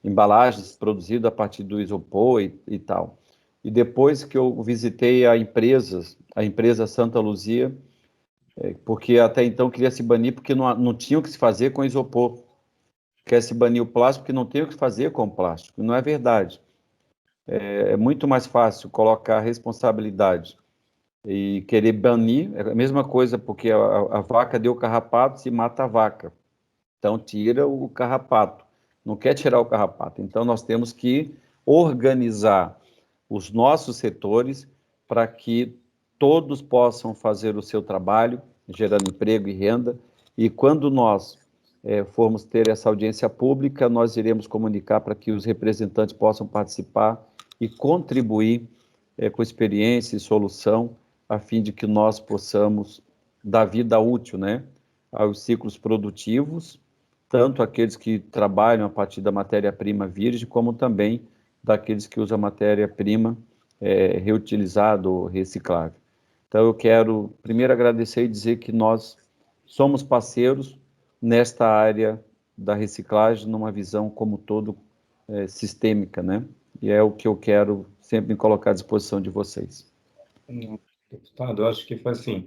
embalagens produzidas a partir do isopor e tal. E depois que eu visitei a empresa Santa Luzia, porque até então queria se banir porque não tinha o que se fazer com isopor. Quer se banir o plástico porque não tem o que fazer com o plástico. Não é verdade. É muito mais fácil colocar responsabilidade e querer banir. É a mesma coisa, porque a vaca deu carrapato, se mata a vaca. Então, tira o carrapato. Não quer tirar o carrapato. Então, nós temos que organizar os nossos setores para que todos possam fazer o seu trabalho, gerando emprego e renda, e quando nós formos ter essa audiência pública, nós iremos comunicar para que os representantes possam participar e contribuir com experiência e solução, a fim de que nós possamos dar vida útil, né, aos ciclos produtivos, tanto aqueles que trabalham a partir da matéria-prima virgem, como também daqueles que usam matéria-prima reutilizada ou reciclável. Então, eu quero primeiro agradecer e dizer que nós somos parceiros nesta área da reciclagem, numa visão como todo sistêmica, né? E é o que eu quero sempre me colocar à disposição de vocês. Deputado, eu acho que foi assim,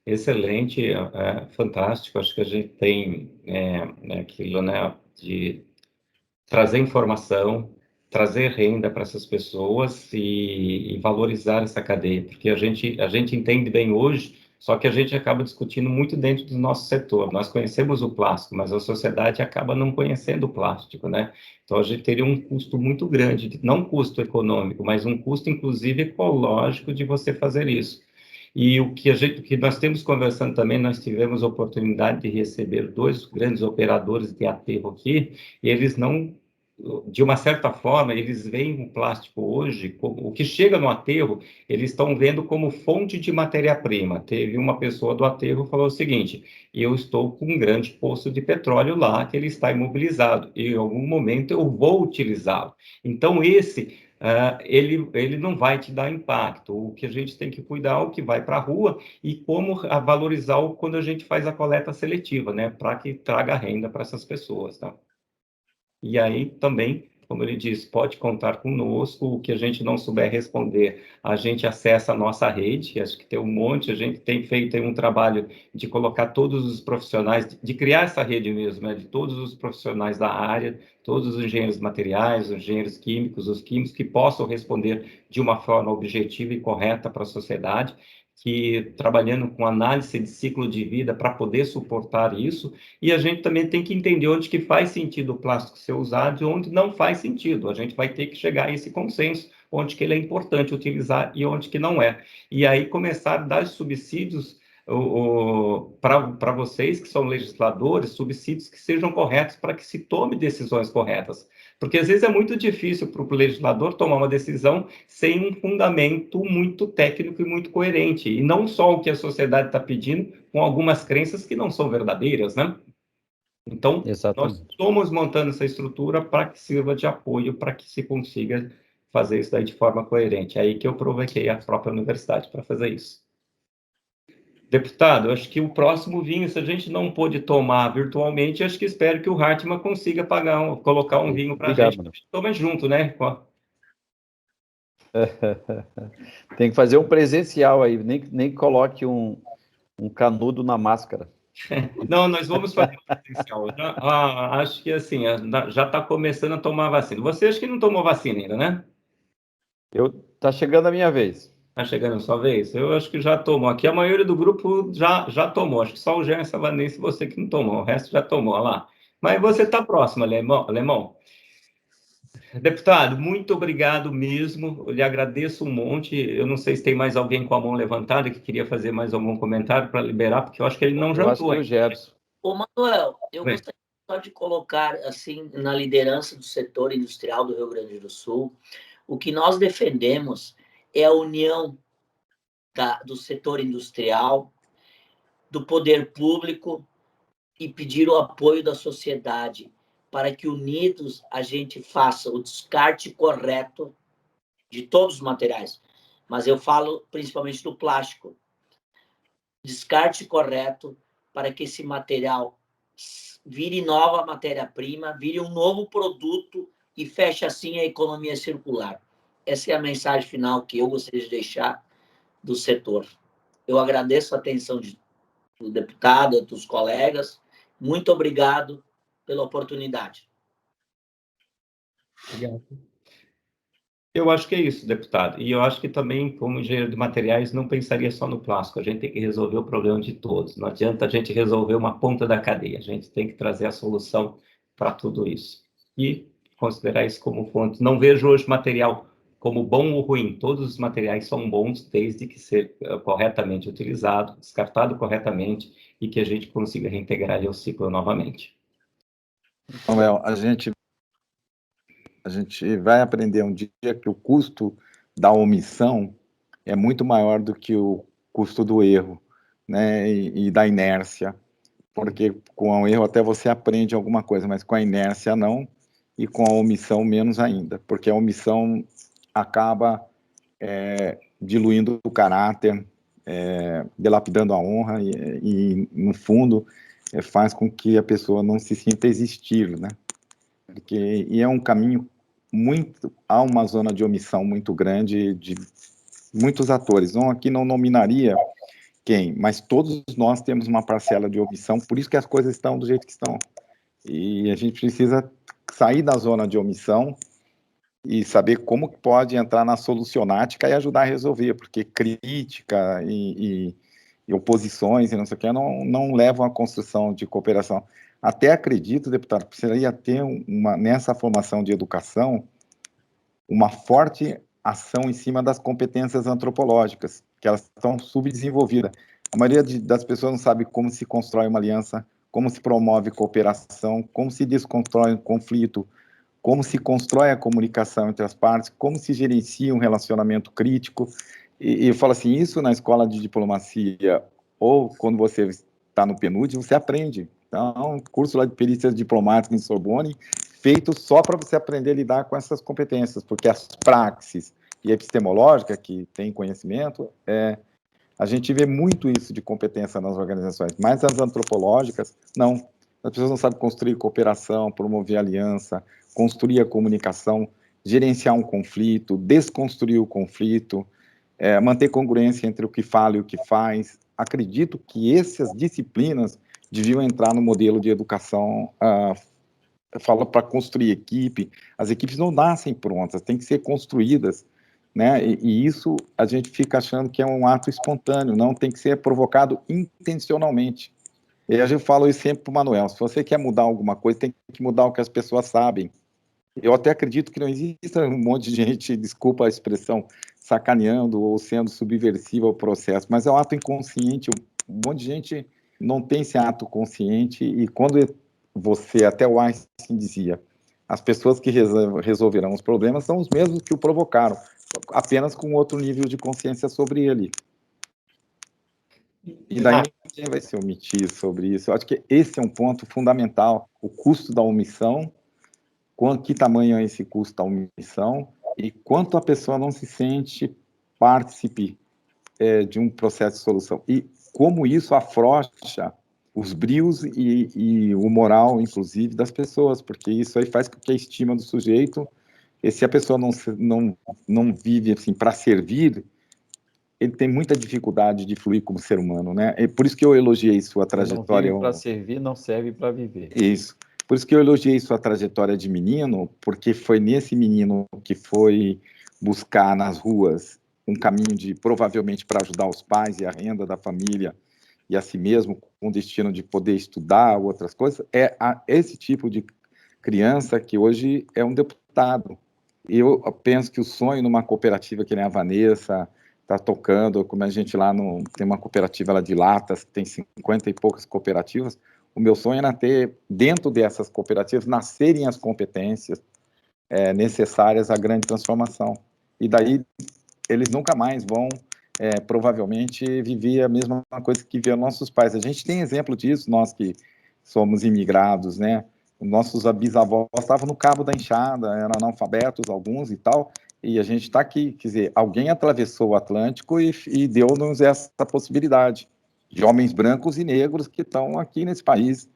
excelente, fantástico. Acho que a gente tem aquilo, né, de trazer informação, trazer renda para essas pessoas e valorizar essa cadeia, porque a gente entende bem hoje, só que a gente acaba discutindo muito dentro do nosso setor. Nós conhecemos o plástico, mas a sociedade acaba não conhecendo o plástico, né? Então a gente teria um custo muito grande, não um custo econômico, mas um custo inclusive ecológico de você fazer isso. E o que nós temos conversando também, nós tivemos a oportunidade de receber 2 grandes operadores de aterro aqui, e eles não, de uma certa forma, eles veem o plástico hoje, o que chega no aterro, eles estão vendo como fonte de matéria-prima. Teve uma pessoa do aterro que falou o seguinte: eu estou com um grande poço de petróleo lá, que ele está imobilizado, e em algum momento eu vou utilizá-lo. Então, ele não vai te dar impacto. O que a gente tem que cuidar é o que vai para a rua e como valorizar quando a gente faz a coleta seletiva, né, para que traga renda para essas pessoas, tá? E aí também, como ele disse, pode contar conosco. O que a gente não souber responder, a gente acessa a nossa rede, acho que tem um monte, a gente tem feito aí um trabalho de colocar todos os profissionais, de criar essa rede mesmo, né, de todos os profissionais da área, todos os engenheiros materiais, os engenheiros químicos, os químicos, que possam responder de uma forma objetiva e correta para a sociedade, que trabalhando com análise de ciclo de vida para poder suportar isso. E a gente também tem que entender onde que faz sentido o plástico ser usado e onde não faz sentido. A gente vai ter que chegar a esse consenso, onde que ele é importante utilizar e onde que não é. E aí começar a dar subsídios para vocês que são legisladores, subsídios que sejam corretos para que se tome decisões corretas. Porque às vezes é muito difícil para o legislador tomar uma decisão sem um fundamento muito técnico e muito coerente. E não só o que a sociedade está pedindo, com algumas crenças que não são verdadeiras, né? Então, Exatamente. nós estamos montando essa estrutura para que sirva de apoio, para que se consiga fazer isso daí de forma coerente. É aí que eu provoquei a própria universidade para fazer isso. Deputado, acho que o próximo vinho, se a gente não pôde tomar virtualmente, acho que espero que o Hartmann consiga colocar um vinho para a gente. Mano. Toma junto, né? Tem que fazer um presencial aí, nem coloque um canudo na máscara. Não, nós vamos fazer o potencial. Acho que assim, já está começando a tomar vacina. Você acha que não tomou vacina ainda, né? Tá chegando a minha vez. Está chegando a sua vez? Eu acho que já tomou. Aqui a maioria do grupo já tomou. Acho que só o Jean Savanense, você que não tomou. O resto já tomou, olha lá. Mas você está próximo, Alemão. Deputado, muito obrigado mesmo. Eu lhe agradeço um monte. Eu não sei se tem mais alguém com a mão levantada que queria fazer mais algum comentário para liberar, porque eu acho que ele não jantou. Eu acho que é o Gerson. Ô, Manuel, eu gostaria só de colocar, assim, na liderança do setor industrial do Rio Grande do Sul, o que nós defendemos é a união do setor industrial, do poder público e pedir o apoio da sociedade para que unidos a gente faça o descarte correto de todos os materiais. Mas eu falo principalmente do plástico. Descarte correto para que esse material vire nova matéria-prima, vire um novo produto e feche assim a economia circular. Essa é a mensagem final que eu gostaria de deixar do setor. Eu agradeço a atenção do deputado, dos colegas. Muito obrigado pela oportunidade. Obrigado. Eu acho que é isso, deputado. E eu acho que também, como engenheiro de materiais, não pensaria só no plástico. A gente tem que resolver o problema de todos. Não adianta a gente resolver uma ponta da cadeia. A gente tem que trazer a solução para tudo isso. E considerar isso como fonte. Não vejo hoje material como bom ou ruim. Todos os materiais são bons desde que seja corretamente utilizado, descartado corretamente e que a gente consiga reintegrar ele ao ciclo novamente. Manuel, a gente vai aprender um dia que o custo da omissão é muito maior do que o custo do erro, né, e da inércia, porque com o erro até você aprende alguma coisa, mas com a inércia não, e com a omissão menos ainda, porque a omissão acaba diluindo o caráter, dilapidando a honra e no fundo, faz com que a pessoa não se sinta existir, né? E é um caminho há uma zona de omissão muito grande de muitos atores. Aqui não nominaria quem, mas todos nós temos uma parcela de omissão, por isso que as coisas estão do jeito que estão. E a gente precisa sair da zona de omissão e saber como pode entrar na solucionática e ajudar a resolver, porque crítica e oposições e não sei o que não levam à construção de cooperação. Até acredito, deputado, que precisaria ter nessa formação de educação uma forte ação em cima das competências antropológicas, que elas estão subdesenvolvidas. A maioria das pessoas não sabe como se constrói uma aliança, como se promove cooperação, como se desconstrói um conflito, como se constrói a comunicação entre as partes, como se gerencia um relacionamento crítico. E eu falo assim, isso na escola de diplomacia, ou quando você está no PNUD, você aprende. Então, um curso lá de perícias diplomáticas em Sorbonne, feito só para você aprender a lidar com essas competências, porque as praxis e a epistemológica, que tem conhecimento, a gente vê muito isso de competência nas organizações, mas as antropológicas, não. As pessoas não sabem construir cooperação, promover aliança, construir a comunicação, gerenciar um conflito, desconstruir o conflito, manter congruência entre o que fala e o que faz. Acredito que essas disciplinas deviam entrar no modelo de educação, fala para construir equipe. As equipes não nascem prontas, têm que ser construídas, né? E isso a gente fica achando que é um ato espontâneo, não, tem que ser provocado intencionalmente. E a gente fala isso sempre para o Manuel, se você quer mudar alguma coisa, tem que mudar o que as pessoas sabem. Eu até acredito que não exista um monte de gente, desculpa a expressão, sacaneando ou sendo subversiva ao processo, mas é um ato inconsciente, um monte de gente não tem esse ato consciente, e quando você, até o Einstein dizia, as pessoas que resolverão os problemas são os mesmos que o provocaram, apenas com outro nível de consciência sobre ele. E daí ninguém vai se omitir sobre isso. Eu acho que esse é um ponto fundamental, o custo da omissão, que tamanho é esse custo da omissão, e quanto a pessoa não se sente partícipe de um processo de solução. E como isso afrouxa os brios e o moral, inclusive, das pessoas, porque isso aí faz com que a estima do sujeito, e se a pessoa não vive assim para servir, ele tem muita dificuldade de fluir como ser humano, né? É por isso que eu elogiei sua trajetória. Não vive para servir, não serve para viver. Isso. Por isso que eu elogiei sua trajetória de menino, porque foi nesse menino que foi buscar nas ruas um caminho de, provavelmente, para ajudar os pais e a renda da família e a si mesmo, com o destino de poder estudar outras coisas. É esse tipo de criança que hoje é um deputado. E eu penso que o sonho numa cooperativa que nem a Vanessa está tocando, como a gente lá tem uma cooperativa lá de Latas, que tem 50 e poucas cooperativas, o meu sonho era ter, dentro dessas cooperativas, nascerem as competências necessárias à grande transformação. E daí eles nunca mais vão, provavelmente, viver a mesma coisa que viveram nossos pais. A gente tem exemplo disso, nós que somos imigrados, né? Nossos bisavós estavam no cabo da enxada, eram analfabetos, alguns e tal, e a gente está aqui, quer dizer, alguém atravessou o Atlântico e deu-nos essa possibilidade de homens brancos e negros que estão aqui nesse país,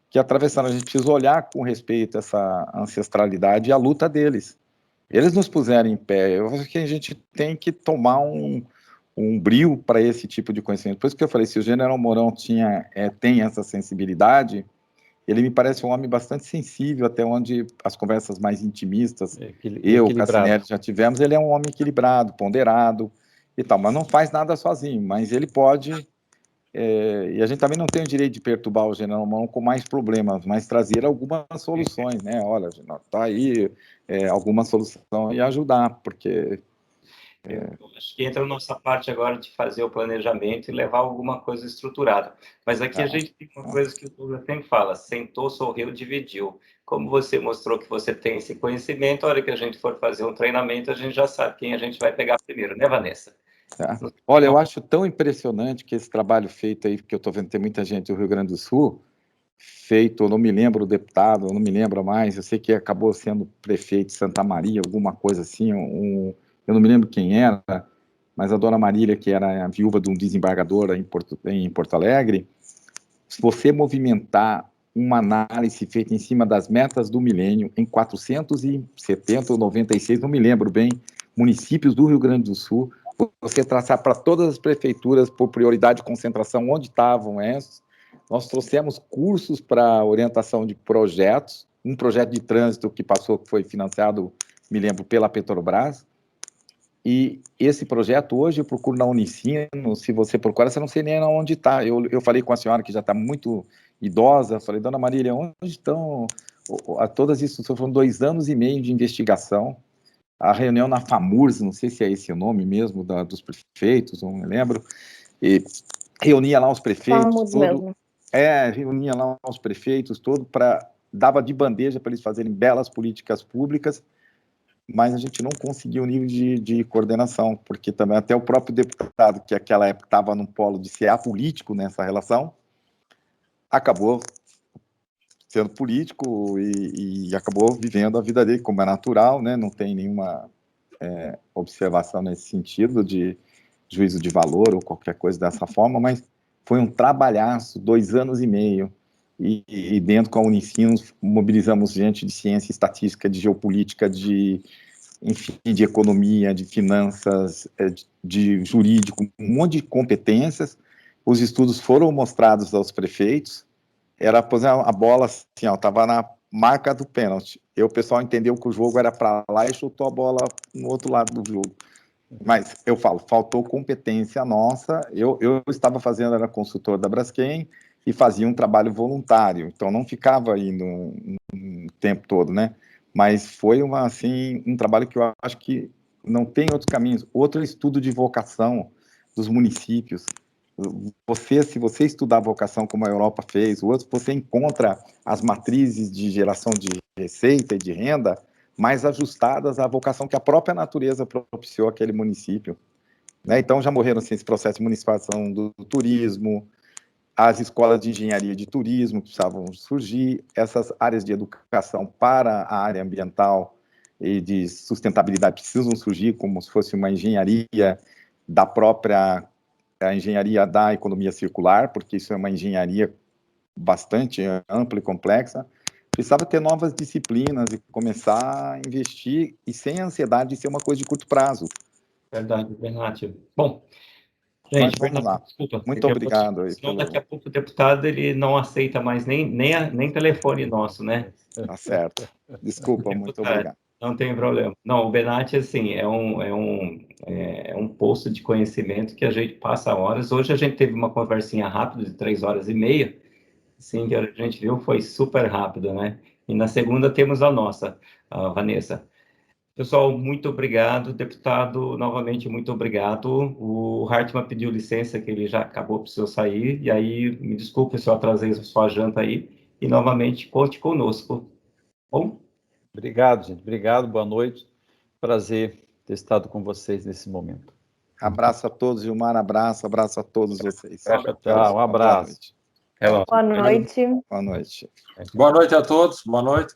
que atravessaram. A gente precisa olhar com respeito a essa ancestralidade e a luta deles. Eles nos puseram em pé. Eu acho que a gente tem que tomar um brio para esse tipo de conhecimento. Por isso que eu falei, se o General Mourão tem essa sensibilidade, ele me parece um homem bastante sensível, até onde as conversas mais intimistas, o Cassinelli já tivemos, ele é um homem equilibrado, ponderado e tal, mas não faz nada sozinho, mas ele pode, e a gente também não tem o direito de perturbar o General Mourão com mais problemas, mas trazer algumas soluções, né? Olha, está aí alguma solução e ajudar, porque... Acho que entra a nossa parte agora de fazer o planejamento e levar alguma coisa estruturada. Mas aqui a gente tem uma coisa que o Douglas sempre fala: sentou, sorriu, dividiu. Como você mostrou que você tem esse conhecimento, a hora que a gente for fazer um treinamento, a gente já sabe quem a gente vai pegar primeiro, né, Vanessa? Olha, eu acho tão impressionante que esse trabalho feito aí, porque eu estou vendo que tem muita gente do Rio Grande do Sul, feito, eu não me lembro o deputado, eu não me lembro mais, eu sei que acabou sendo prefeito de Santa Maria, alguma coisa assim, eu não me lembro quem era, mas a dona Marília, que era a viúva de um desembargador em Porto Alegre, se você movimentar uma análise feita em cima das metas do milênio, em 470 ou 96, não me lembro bem, municípios do Rio Grande do Sul, você traçar para todas as prefeituras por prioridade de concentração onde estavam essas. Nós trouxemos cursos para orientação de projetos, um projeto de trânsito que passou, que foi financiado, me lembro, pela Petrobras. E esse projeto, hoje, eu procuro na Unicino, se você procurar, você não sei nem onde está. Eu falei com a senhora, que já está muito idosa, falei, dona Marília, onde estão todas isso? Foram 2 anos e meio de investigação. A reunião na FAMURS, não sei se é esse o nome mesmo, dos prefeitos, não me lembro, e reunia lá os prefeitos, reunia lá os prefeitos, dava de bandeja para eles fazerem belas políticas públicas, mas a gente não conseguiu o nível de coordenação, porque também até o próprio deputado, que naquela época estava num polo de ser apolítico nessa relação, acabou sendo político e acabou vivendo a vida dele, como é natural, né? Não tem nenhuma observação nesse sentido de juízo de valor ou qualquer coisa dessa forma, mas foi um trabalhaço, 2 anos e meio, e dentro com a Unicinos mobilizamos gente de ciência, estatística, de geopolítica, enfim, de economia, de finanças, de jurídico, um monte de competências. Os estudos foram mostrados aos prefeitos, era, por exemplo, a bola assim, estava na marca do pênalti. O pessoal entendeu que o jogo era para lá e chutou a bola no outro lado do jogo. Mas eu falo, faltou competência nossa. Eu estava fazendo, era consultor da Braskem e fazia um trabalho voluntário, então não ficava aí no tempo todo, né? Mas foi um trabalho que eu acho que não tem outros caminhos. Outro estudo de vocação dos municípios. Se você estudar a vocação como a Europa fez, você encontra as matrizes de geração de receita e de renda mais ajustadas à vocação que a própria natureza propiciou àquele município. Né? Então, já morreram assim, esse processo de municipalização do turismo, as escolas de engenharia de turismo que precisavam surgir, essas áreas de educação para a área ambiental e de sustentabilidade precisam surgir como se fosse uma engenharia da própria a engenharia da economia circular, porque isso é uma engenharia bastante ampla e complexa. Precisava ter novas disciplinas e começar a investir, e sem a ansiedade de ser uma coisa de curto prazo. Verdade, Bernat. Bom, Mas gente, vamos lá. desculpa. Muito obrigado aí Senão pelo... daqui a pouco o deputado ele não aceita mais nem telefone nosso, né? Tá certo. Desculpa, muito obrigado. Não tem problema. Não, o Benat, assim, é um poço de conhecimento que a gente passa horas. Hoje a gente teve uma conversinha rápida de 3h30, assim, que a gente viu, foi super rápido, né? E na segunda temos a nossa, a Vanessa. Pessoal, muito obrigado. Deputado, novamente, muito obrigado. O Hartmann pediu licença, que ele já acabou, precisou sair, e aí, me desculpe se eu atrasei a sua janta aí, e novamente, conte conosco. Bom? Obrigado, gente. Obrigado, boa noite. Prazer ter estado com vocês nesse momento. Abraço a todos, Gilmar, abraço a todos vocês. Tchau, um abraço. Boa noite. Boa noite. Boa noite a todos, boa noite.